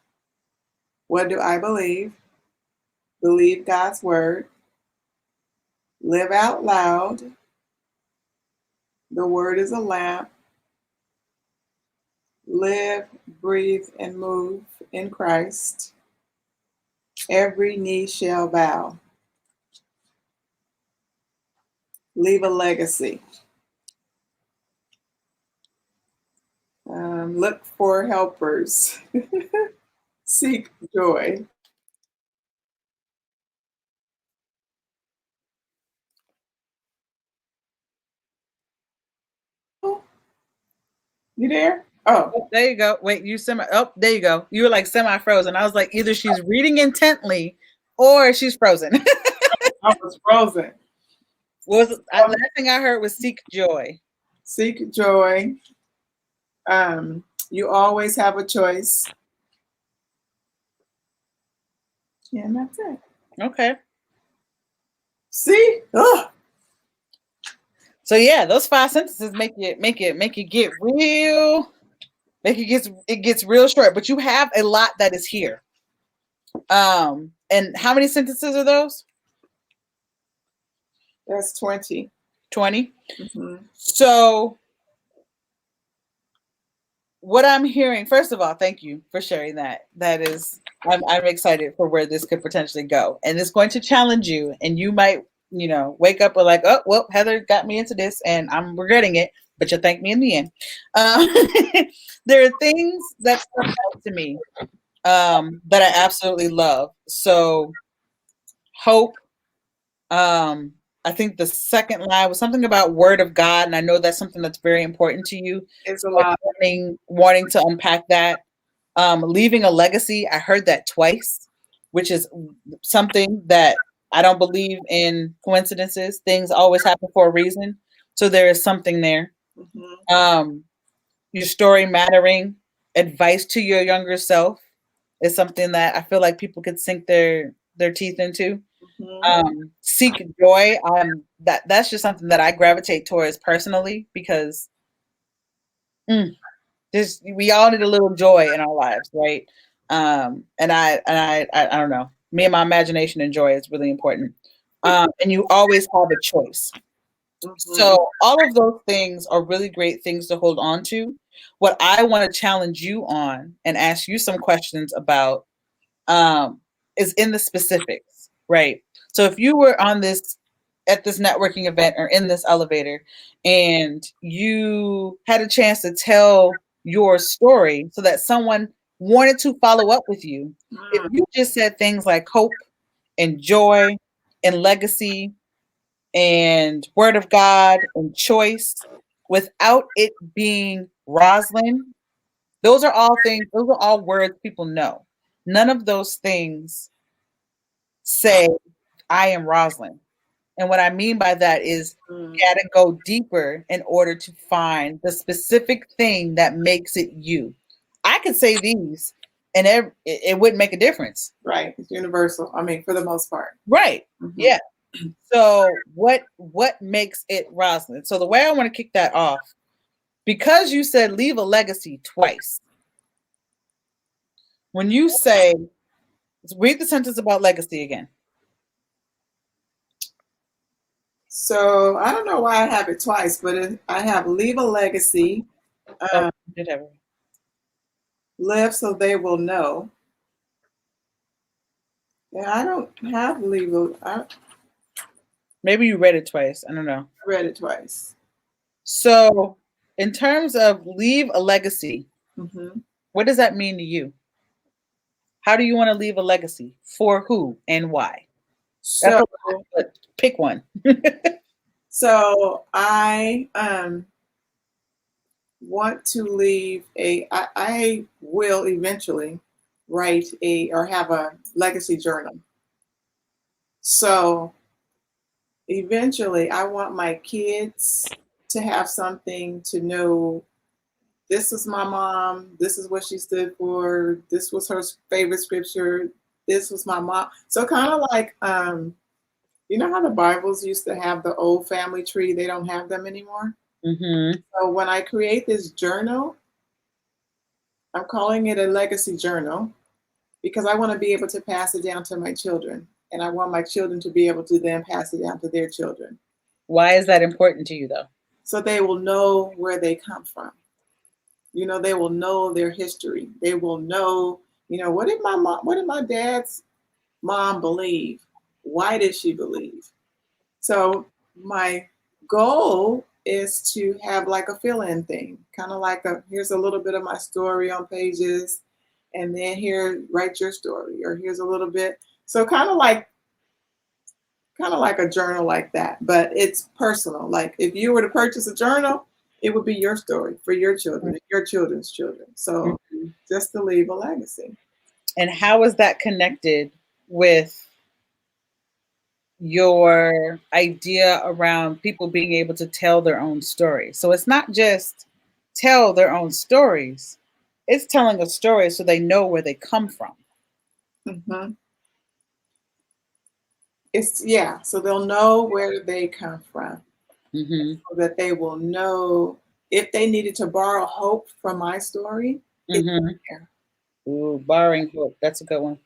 What do I believe? Believe God's word. Live out loud. The word is a lamp. Live, breathe, and move in Christ. Every knee shall bow. Leave a legacy. Look for helpers. Seek joy. You there? Oh, There you go. Wait, there you go. You were like semi-frozen. I was like, either she's reading intently or she's frozen. I was frozen. Last thing I heard was seek joy. Seek joy. You always have a choice. Yeah, and that's it. Okay. See? Ugh. So yeah, those 5 sentences make it get real. It gets real short, but you have a lot that is here. And how many sentences are those? That's 20. 20. Mm-hmm. So what I'm hearing, first of all, thank you for sharing that. I'm excited for where this could potentially go. And it's going to challenge you. And you might, wake up with like, oh, well, Heather got me into this and I'm regretting it, but you'll thank me in the end. There are things that stuck out to me that I absolutely love. So hope, I think the second line was something about word of God, and I know that's something that's very important to you. It's a So lot. wanting to unpack that. Leaving a legacy, I heard that twice, which is something that I don't believe in coincidences. Things always happen for a reason. So there is something there. Mm-hmm. Your story mattering, advice to your younger self is something that I feel like people could sink their teeth into. Mm-hmm. Seek joy. That's just something that I gravitate towards personally because mm, we all need a little joy in our lives, right? And I don't know. Me and my imagination and joy is really important. And you always have a choice. Mm-hmm. So all of those things are really great things to hold on to. What I want to challenge you on and ask you some questions about um, is in the specifics, right? So if you were on this at this networking event or in this elevator and you had a chance to tell your story so that someone wanted to follow up with you, if Mm. you just said things like hope and joy and legacy and word of God and choice without it being Rosalind, those are all words people know. None of those things say, I am Rosalind. And what I mean by that is Mm. you gotta go deeper in order to find the specific thing that makes it you. I could say these and it wouldn't make a difference. Right. It's universal. I mean, for the most part. Right. Mm-hmm. Yeah. So what makes it Rosalind? So the way I want to kick that off, because you said leave a legacy twice. When you say, read the sentence about legacy again. So I don't know why I have it twice, but I have leave a legacy, Oh, um, you did have it. live so they will know. Yeah, I don't have leave a. I Maybe you read it twice. I don't know. read it twice. So, in terms of leave a legacy, Mm-hmm. what does that mean to you? How do you want to leave a legacy? For who and why? That's So a lot, but pick one. so I want to leave I will eventually write a or have a legacy journal. So eventually I want my kids to have something to know, this is my mom, this is what she stood for, this was her favorite scripture, this was my mom. So kind of like you know how the Bibles used to have the old family tree, they don't have them anymore. Mm-hmm. So when I create this journal, I'm calling it a legacy journal because I want to be able to pass it down to my children. And I want my children to be able to then pass it down to their children. Why is that important to you, though? So they will know where they come from. You know, they will know their history. They will know, you know, what did my dad's mom believe? Why did she believe? So my goal is to have like a fill-in thing, kind of like here's a little bit of my story on pages, and then here write your story, or here's a little bit. So kind of like a journal like that, but it's personal. Like if you were to purchase a journal, it would be your story for your children and your children's children. So Mm-hmm. just to leave a legacy. And how is that connected with your idea around people being able to tell their own story? So it's not just tell their own stories, it's telling a story so they know where they come from. Hmm. It's yeah, so they'll know where they come from, Mm-hmm. so that they will know if they needed to borrow hope from my story, it's Mm-hmm. there. Ooh, borrowing hope. That's a good one.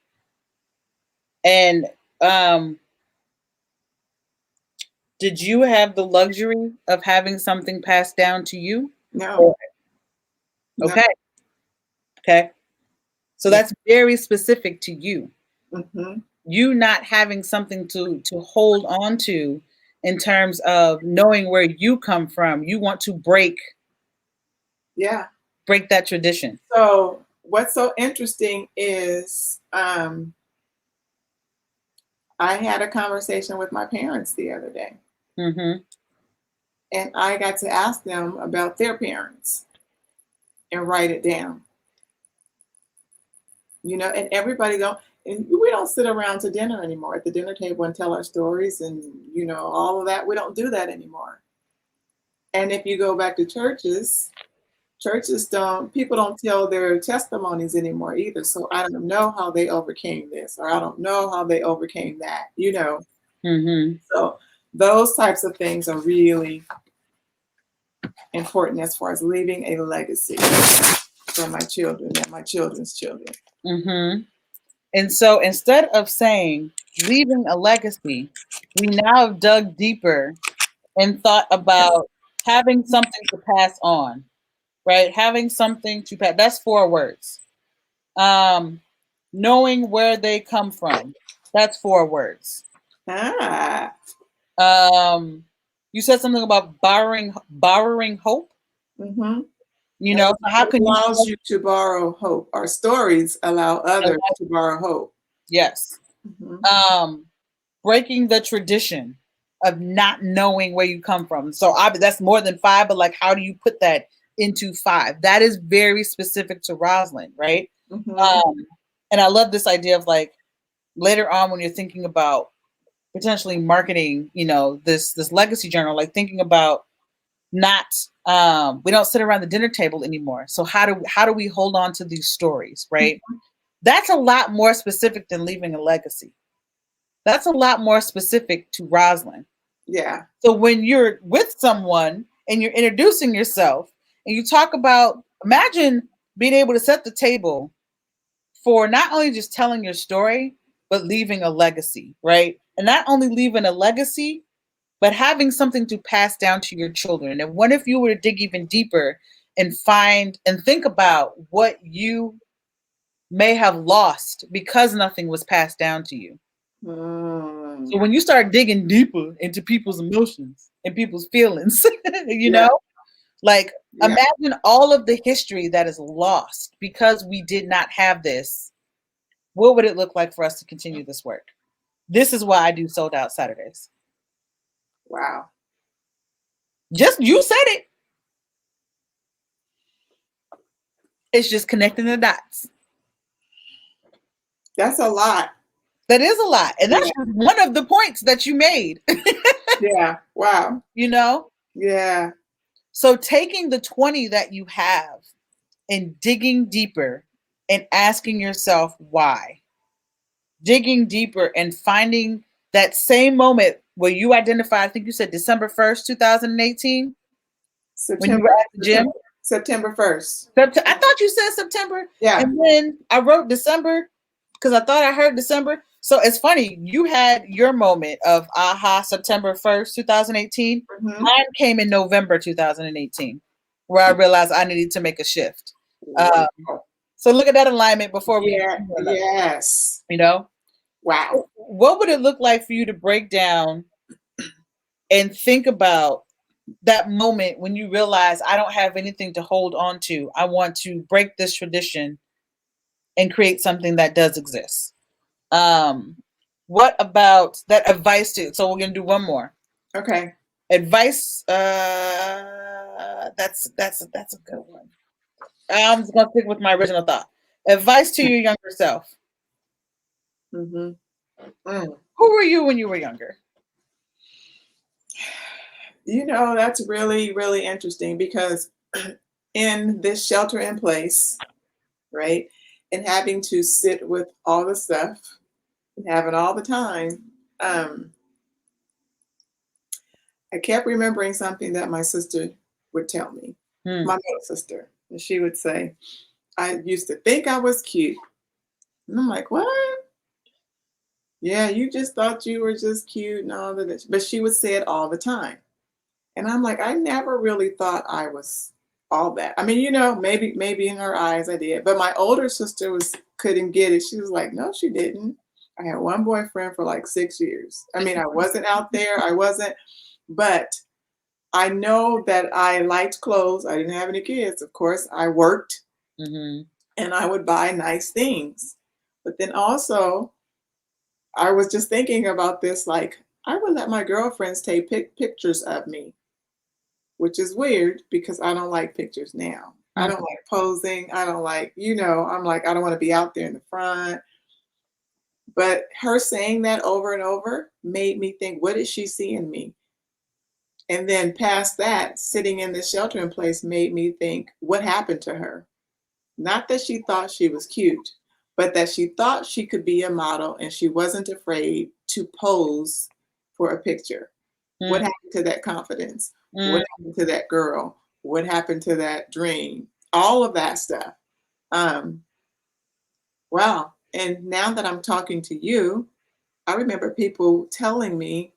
And um, did you have the luxury of having something passed down to you? No, Or- no. okay. Okay. So Yeah. that's very specific to you. Hmm. You not having something to hold on to in terms of knowing where you come from. You want to Yeah. break that tradition. So what's so interesting is I had a conversation with my parents the other day. Mm-hmm. And I got to ask them about their parents and write it down. And everybody don't, and we don't sit around to dinner anymore at the dinner table and tell our stories and, all of that. We don't do that anymore. And if you go back to churches people don't tell their testimonies anymore either. So I don't know how they overcame this, or I don't know how they overcame that, Mm-hmm. So those types of things are really important as far as leaving a legacy for my children and my children's children. Mm-hmm. And so instead of saying leaving a legacy, we now have dug deeper and thought about having something to pass on, right? Having something to pass. That's 4 words. Knowing where they come from. That's 4 words. Ah. You said something about borrowing hope. Mm-hmm. So how It can allows you to borrow hope. Our stories allow others to borrow hope. Yes. Mm-hmm. Breaking the tradition of not knowing where you come from. So that's more than 5, but like, how do you put that into 5? That is very specific to Rosiland, right? Mm-hmm. And I love this idea of like later on when you're thinking about potentially marketing, this legacy journal, like thinking about not we don't sit around the dinner table anymore. So how do we hold on to these stories, right? Mm-hmm. That's a lot more specific than leaving a legacy. That's a lot more specific to Rosiland. Yeah. So when you're with someone and you're introducing yourself and you talk about, imagine being able to set the table for not only just telling your story, but leaving a legacy, right? And not only leaving a legacy, but having something to pass down to your children. And what if you were to dig even deeper and find and think about what you may have lost because nothing was passed down to you? So when you start digging deeper into people's emotions and people's feelings, like imagine all of the history that is lost because we did not have this. What would it look like for us to continue this work? This is why I do Sold Out Saturdays. Wow. Just you said it. It's just connecting the dots. That's a lot. That is a lot. And that's one of the points that you made. Yeah. Wow. Yeah. So taking the 20 that you have and digging deeper and asking yourself why. Digging deeper and finding that same moment where you identify, I think you said December 1st, 2018. When you were at the gym. September 1st. I thought you said September. Yeah. And then I wrote December because I thought I heard December. So it's funny. You had your moment of aha, September 1st, 2018. Mm-hmm. Mine came in November 2018, where I realized I needed to make a shift. Wow. So look at that alignment before we. Yes. Wow. What would it look like for you to break down and think about that moment when you realize I don't have anything to hold on to? I want to break this tradition and create something that does exist. What about that advice to? So we're gonna do one more. Okay. Advice. That's a good one. I'm just gonna stick with my original thought. Advice to your younger self. Mm-hmm. Who were you when you were younger? That's really, really interesting because in this shelter in place, right, and having to sit with all the stuff and having all the time, I kept remembering something that my sister would tell me, my middle sister. And she would say, I used to think I was cute. And I'm like, what? Yeah, you just thought you were just cute and all of this. But she would say it all the time. And I'm like, I never really thought I was all that. I mean, maybe in her eyes I did. But my older sister couldn't get it. She was like, no, she didn't. I had one boyfriend for like 6 years. I mean, I wasn't out there. But I know that I liked clothes. I didn't have any kids. Of course, I worked and I would buy nice things. But then also, I was just thinking about this, like, I would let my girlfriends take pictures of me, which is weird because I don't like pictures now. I don't like posing. I don't like, I'm like, I don't want to be out there in the front. But her saying that over and over made me think, what did she see in me? And then past that, sitting in the shelter in place made me think, what happened to her? Not that she thought she was cute, but that she thought she could be a model and she wasn't afraid to pose for a picture. What happened to that confidence? What happened to that girl? What happened to that dream? All of that stuff. Wow. And now that I'm talking to you, I remember people telling me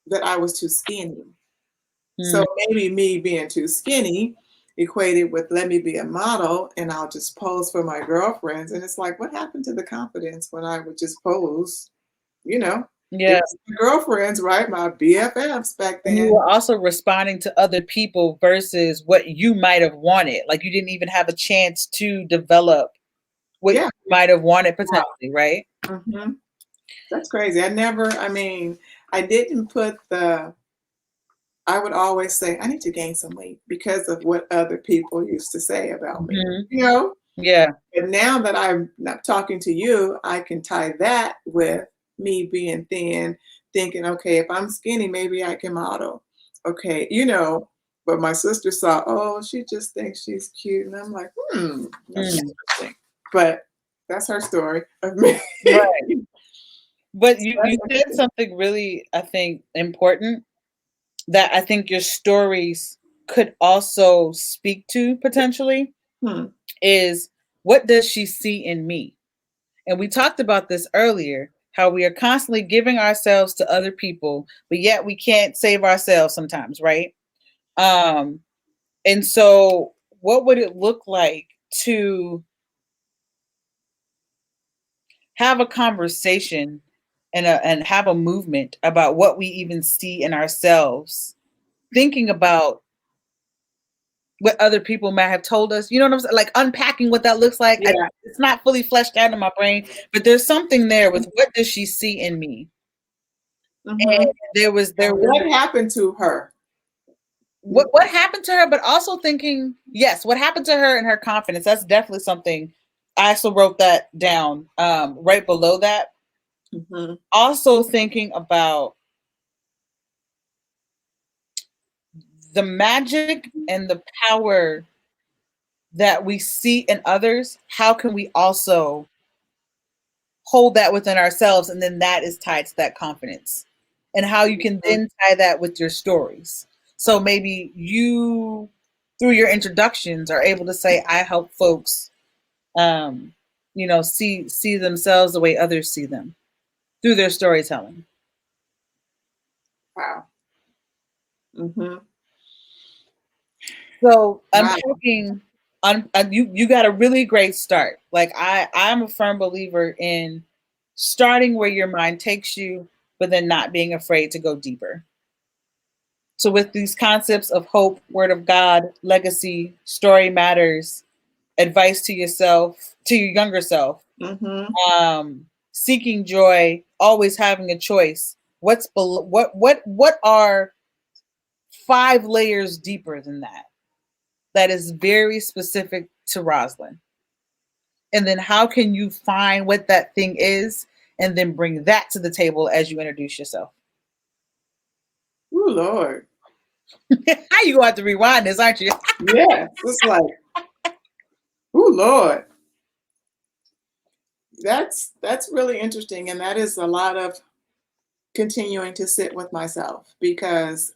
that I was too skinny. So maybe me being too skinny equated with let me be a model and I'll just pose for my girlfriends. And it's like, what happened to the confidence when I would just pose? It Yeah. was my girlfriends, right? My BFFs back And you then. were also responding to other people versus what you might have wanted. Like you didn't even have a chance to develop what you might have wanted potentially, right? Mm-hmm. That's crazy. I didn't put I would always say, I need to gain some weight because of what other people used to say about me, Yeah. But now that I'm not talking to you, I can tie that with me being thin, thinking, okay, if I'm skinny, maybe I can model. Okay, but my sister saw, oh, she just thinks she's cute. And I'm like, that's interesting. But that's her story of me. Right. But you said something really, I think, important that I think your stories could also speak to potentially is what does she see in me? And we talked about this earlier, how we are constantly giving ourselves to other people, but yet we can't save ourselves sometimes, right? And so what would it look like to have a conversation and have a movement about what we even see in ourselves, thinking about what other people might have told us, you know what I'm saying? Like unpacking what that looks like. Yeah. It's not fully fleshed out in my brain, but there's something there with what does she see in me? And there was what happened to her? What happened to her, but also thinking, yes, what happened to her and her confidence. That's definitely something. I also wrote that down right below that. Also thinking about the magic and the power that we see in others. How can we also hold that within ourselves? And then that is tied to that confidence and how you can then tie that with your stories. So maybe you, through your introductions, are able to say, I help folks see themselves the way others see them through their storytelling. Wow. So unpacking, you got a really great start. Like I'm a firm believer in starting where your mind takes you, but then not being afraid to go deeper. So with these concepts of hope, word of God, legacy, story matters, advice to yourself, to your younger self, seeking joy, always having a choice. What's below, what are 5 layers deeper than that? That is very specific to Rosiland. And then how can you find what that thing is and then bring that to the table as you introduce yourself? Oh, Lord. How you going to have to rewind this, aren't you? Yeah, it's like, oh, Lord. That's really interesting. And that is a lot of continuing to sit with myself because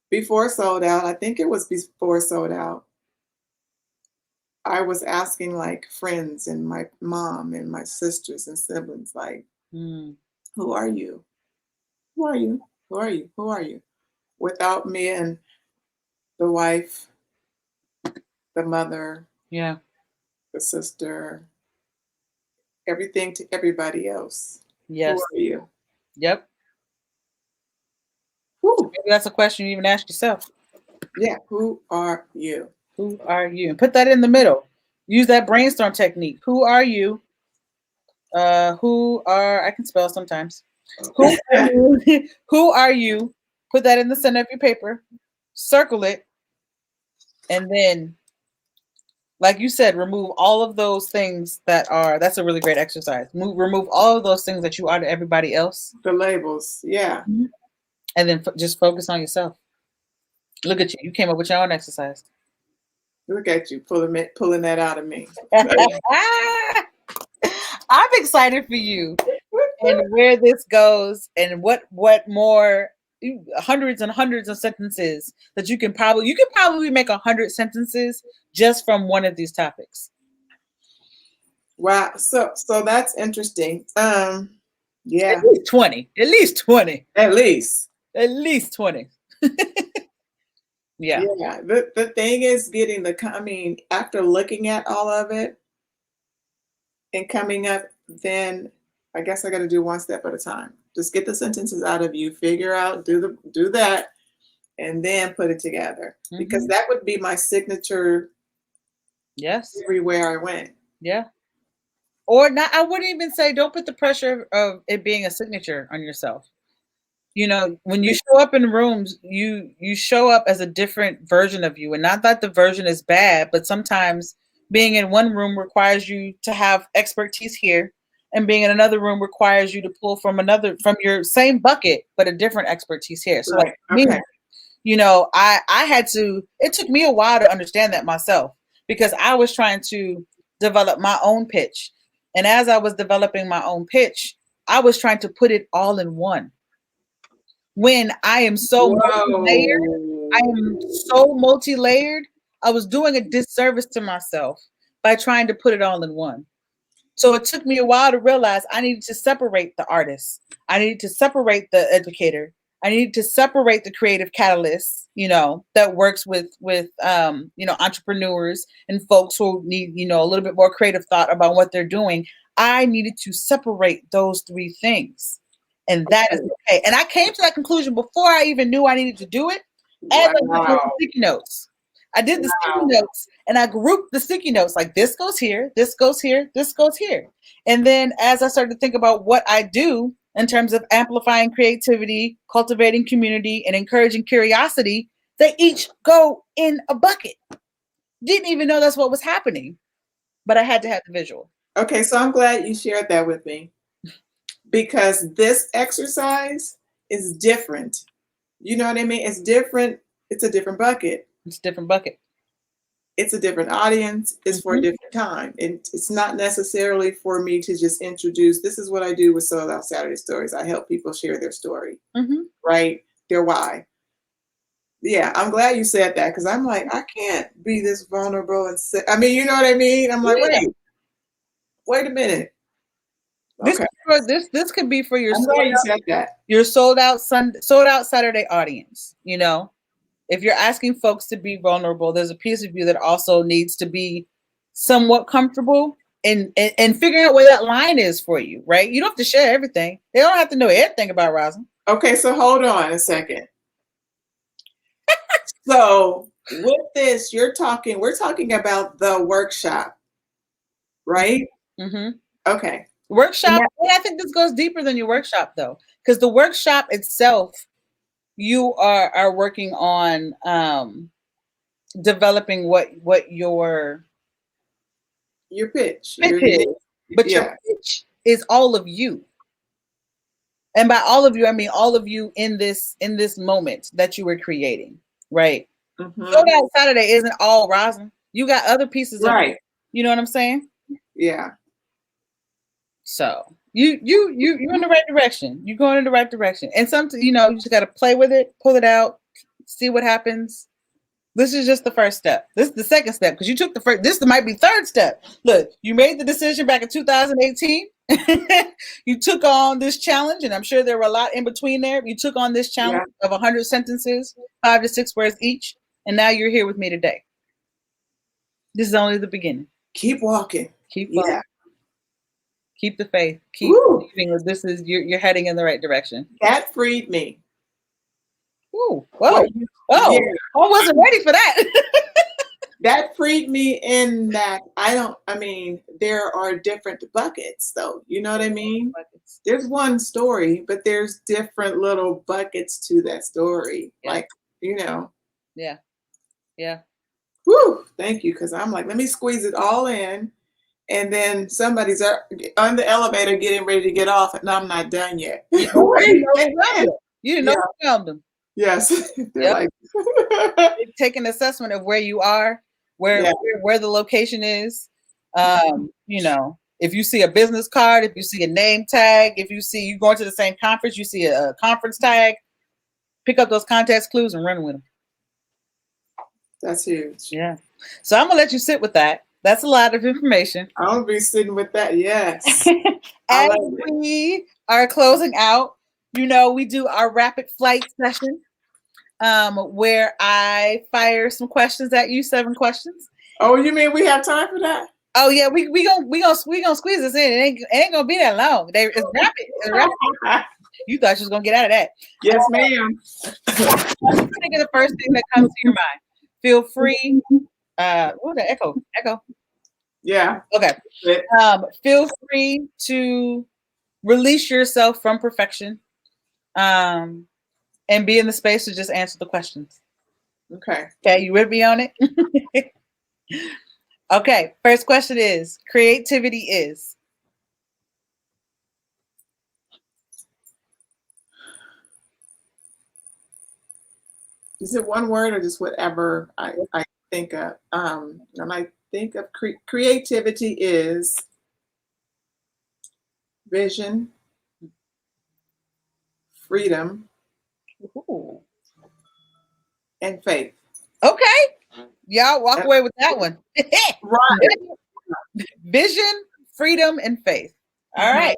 before Sold Out, I think it was before Sold Out, I was asking like friends and my mom and my sisters and siblings, like, who are you? Who are you? Who are you? Who are you? Without me and the wife, the mother, Yeah, the sister, everything to everybody else. yes. Who are you? Yep. Whew. Maybe that's a question you even ask yourself. Yeah, who are you? Who are you? And put that in the middle. Use that brainstorm technique. Who are you? I can spell sometimes. Who are you? Who are you? Put that in the center of your paper, circle it, and then, like you said, remove all of those things that's a really great exercise. Remove all of those things that you are to everybody else. The labels, yeah. And then just focus on yourself. Look at you. You came up with your own exercise. Look at you pulling that out of me. I'm excited for you and where this goes and what more hundreds and hundreds of sentences that you can probably make 100 sentences just from one of these topics. Wow. So that's interesting. Yeah. At least 20. At least 20. At least 20. Yeah. Yeah. The thing is after looking at all of it and coming up, then I guess I got to do one step at a time. Just get the sentences out of you, figure out, do that, and then put it together. Because that would be my signature. Yes. Everywhere I went. Yeah. Or not, I wouldn't even say don't put the pressure of it being a signature on yourself. You know, when you show up in rooms, you show up as a different version of you. And not that the version is bad, but sometimes being in one room requires you to have expertise here. And being in another room requires you to pull from your same bucket, but a different expertise here. So right. like me, you know, it took me a while to understand that myself because I was trying to develop my own pitch. And as I was developing my own pitch, I was trying to put it all in one. When I am so multi-layered, I was doing a disservice to myself by trying to put it all in one. So it took me a while to realize I needed to separate the artist. I needed to separate the educator. I needed to separate the creative catalyst, you know, that works with you know, entrepreneurs and folks who need, you know, a little bit more creative thought about what they're doing. I needed to separate those three things. And that is okay. And I came to that conclusion before I even knew I needed to do it. As I was doing sticky notes. I did the sticky notes and I grouped the sticky notes like this goes here, this goes here, this goes here. And then as I started to think about what I do in terms of amplifying creativity, cultivating community, and encouraging curiosity, they each go in a bucket. Didn't even know that's what was happening, but I had to have the visual. Okay, so I'm glad you shared that with me because this exercise is different. You know what I mean? It's different. It's a different bucket. It's a different bucket. It's a different audience. It's for a different time. And it's not necessarily for me to just introduce, this is what I do with Sold Out Saturday Stories. I help people share their story, right? Their why. Yeah, I'm glad you said that because I'm like, I can't be this vulnerable and say, I mean, you know what I mean? I'm like, wait a minute. Okay. This could be for your sold out Saturday audience, you know. If you're asking folks to be vulnerable, there's a piece of you that also needs to be somewhat comfortable in figuring out where that line is for you, right? You don't have to share everything. They don't have to know everything about Rosalind. Okay, so hold on a second. So with this, we're talking about the workshop, right? Okay. Workshop, and I think this goes deeper than your workshop though, because the workshop itself, you are working on developing what your pitch is. But your pitch is all of you. And by all of you, I mean all of you in this moment that you were creating, right? So that Saturday isn't all Rosalind. You got other pieces of it. You know what I'm saying? Yeah. So you're in the right direction. You're going in the right direction. And sometimes, you know, you just got to play with it, pull it out, see what happens. This is just the first step. This is the second step because you took the first. This might be third step. Look, you made the decision back in 2018. You took on this challenge, and I'm sure there were a lot in between there. You took on this challenge of 100 sentences, 5 to 6 words each, and now you're here with me today. This is only the beginning. Keep walking. Keep walking. Yeah. Keep the faith. Keep believing that this is you're heading in the right direction. That freed me. Ooh, whoa. Oh, yeah. I wasn't ready for that. That freed me in that there are different buckets though. You know what I mean? there's one story, but there's different little buckets to that story. Yeah. Like, you know, Yeah. Yeah. whew, thank you. Cause I'm like, let me squeeze it all in. And then somebody's on the elevator getting ready to get off, and I'm not done yet. You know Wait, who found them. You didn't know yeah, who found them. yes. They're Yep. like, Take an assessment of where you are, yeah. where the location is. You know, if you see a business card, if you see a name tag, if you see you going to the same conference, you see a conference tag, pick up those context clues and run with them. That's huge. Yeah. So I'm gonna let you sit with that. That's a lot of information. I'll be sitting with that. Yes. As we are closing out, you know, we do our rapid flight session, where I fire some questions at you, 7 questions. Oh, you mean we have time for that? Oh yeah, we gonna squeeze this in. It ain't gonna be that long. It's rapid. It's rapid. You thought you was gonna get out of that. Yes, ma'am. Think of the first thing that comes to your mind. Feel free. What the echo? Echo. Yeah. Okay. Feel free to release yourself from perfection, and be in the space to just answer the questions. Okay. Okay, you with me on it? Okay, first question is creativity is. Is it one word or just whatever I think of? When I think of creativity is vision, freedom, Ooh. and faith. Okay, y'all walk away with that one. Right. Vision, freedom, and faith. All right.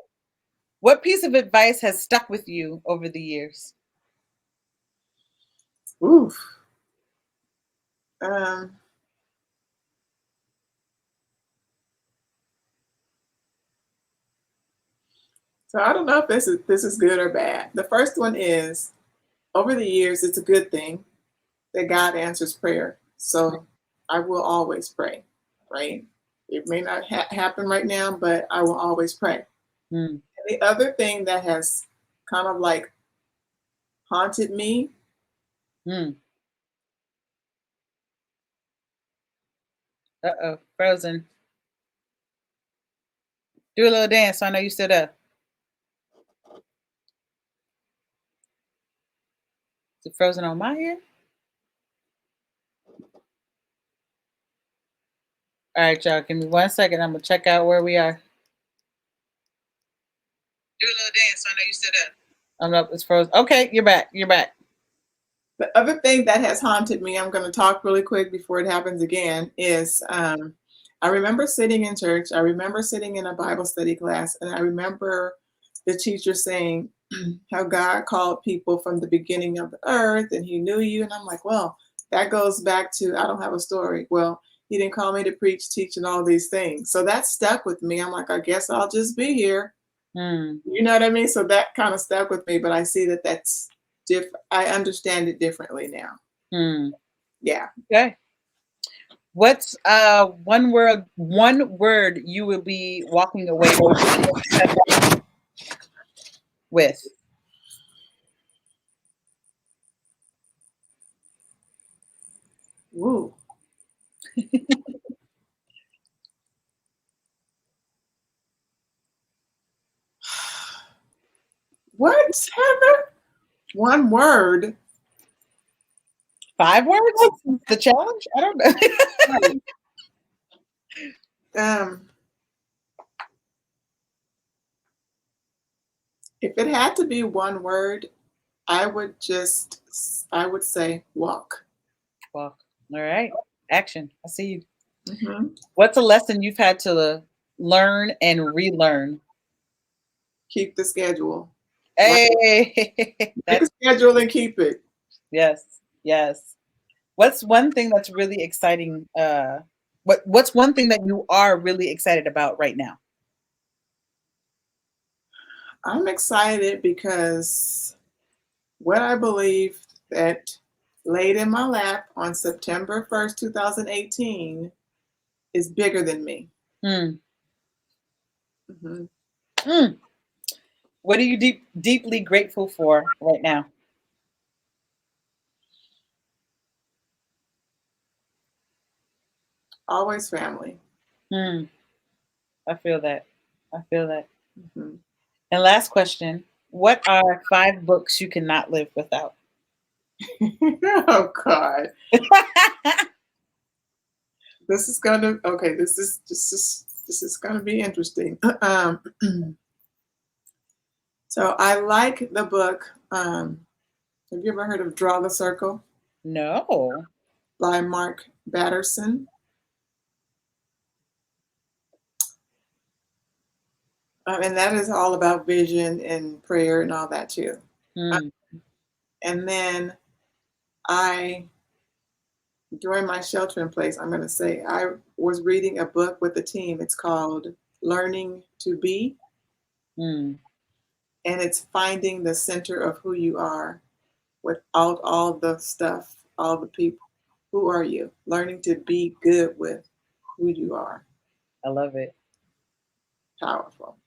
What piece of advice has stuck with you over the years? Oof. So I don't know if this is good or bad. The first one is, over the years, it's a good thing that God answers prayer. So I will always pray, right? It may not happen right now, but I will always pray. And the other thing that has kind of like haunted me. Uh-oh, frozen. Do a little dance so I know you stood up. Is it frozen on my end? All right, y'all. Give me 1 second. I'm gonna check out where we are. Do a little dance so I know you stood up. I'm up. It's frozen. Okay, you're back. You're back. The other thing that has haunted me, I'm going to talk really quick before it happens again, is I remember sitting in church. I remember sitting in a Bible study class, and I remember the teacher saying how God called people from the beginning of the earth, and he knew you. And I'm like, well, that goes back to, I don't have a story. Well, he didn't call me to preach, teach, and all these things. So that stuck with me. I'm like, I guess I'll just be here. You know what I mean? So that kind of stuck with me, but I see that that's different. I understand it differently now. Yeah. Okay. What's one word you will be walking away with? Woo. What, Heather? One word. 5 words? The challenge? I don't know. If it had to be one word, I would say walk. Walk. All right. Action. I see you. What's a lesson you've had to learn and relearn? Keep the schedule. Hey. Make a schedule and keep it. Yes. Yes. What's one thing that's really exciting? What's one thing that you are really excited about right now? I'm excited because what I believe that laid in my lap on September 1st, 2018 is bigger than me. What are you deeply grateful for right now? Always family. Hmm. I feel that. I feel that. Mm-hmm. And last question. What are 5 books you cannot live without? Oh God, this is gonna okay. This is gonna be interesting. So I like the book. Have you ever heard of Draw the Circle No. by Mark Batterson? And that is all about vision and prayer and all that too. Uh, Hmm. and then I, during my shelter in place, I'm going to say I was reading a book with the team. It's called Learning to Be, Hmm. and it's finding the center of who you are without all the stuff, all the people. Who are you? Learning to be good with who you are. I love it. Powerful.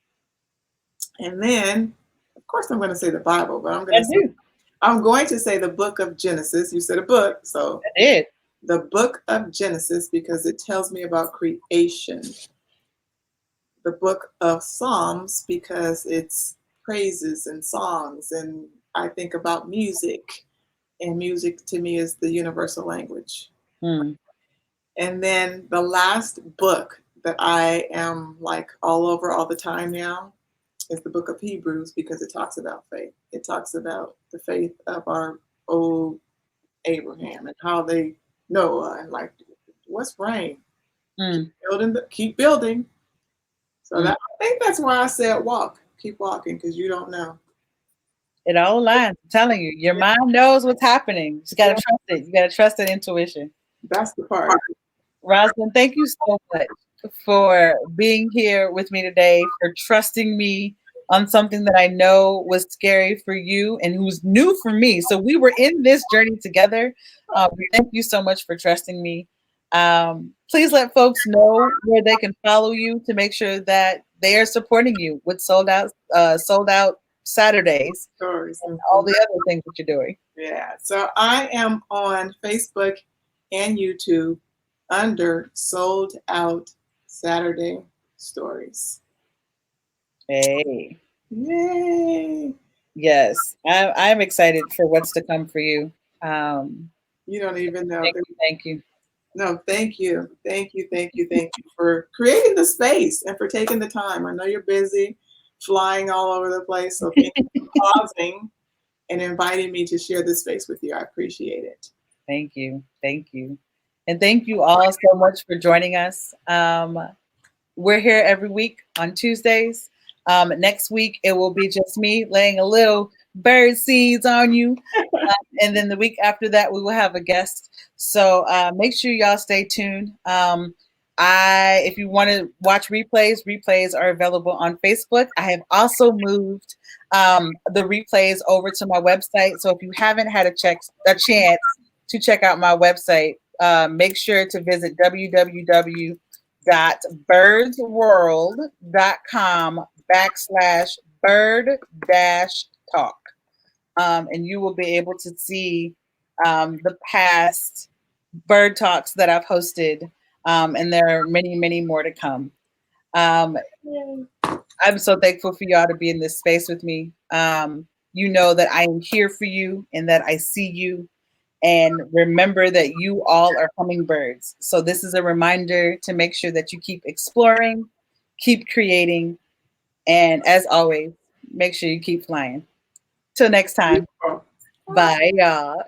And then, of course, I'm going to say the Bible, but I do. I'm going to say the book of Genesis. You said a book, so I did. the book of Genesis because it tells me about creation. The book of Psalms because it's praises and songs, and I think about music, and music to me is the universal language. Hmm. And then the last book that I am like all over all the time now is the book of Hebrews because it talks about faith. It talks about the faith of our old Abraham and how they Noah and like what's rain? Hmm. Keep building. So Hmm. that I think that's why I said walk. Keep walking because you don't know. It all aligns. I'm telling you, your mind knows what's happening. You just gotta Yeah, trust it. You gotta trust that intuition. that's the part. Rosalind, thank you so much for being here with me today, for trusting me on something that I know was scary for you and who's new for me. So we were in this journey together. Thank you so much for trusting me. Please let folks know where they can follow you to make sure that they are supporting you with sold out Saturdays, Stories. and all the other things that you're doing. Yeah. So I am on Facebook and YouTube under Sold Out Saturday Stories. Hey. Yay. Yes, I'm excited for what's to come for you. Um, You don't even know. thank you, thank you. No, thank you. Thank you. Thank you. Thank you for creating the space and for taking the time. I know you're busy flying all over the place. So thank you for pausing and inviting me to share this space with you. I appreciate it. Thank you. Thank you. And thank you all so much for joining us. We're here every week on Tuesdays. Next week, it will be just me laying a little bird seeds on you. And then the week after that, we will have a guest. So make sure y'all stay tuned. If you want to watch replays are available on Facebook. I have also moved the replays over to my website. So if you haven't had a chance to check out my website, make sure to visit www.birdsworld.com/bird-talk. And you will be able to see the past bird talks that I've hosted, and there are many, many more to come. Um, I'm so thankful for y'all to be in this space with me. You know that I am here for you and that I see you. And remember that you all are hummingbirds. So this is a reminder to make sure that you keep exploring, keep creating, and as always, make sure you keep flying. Till next time. Bye, y'all.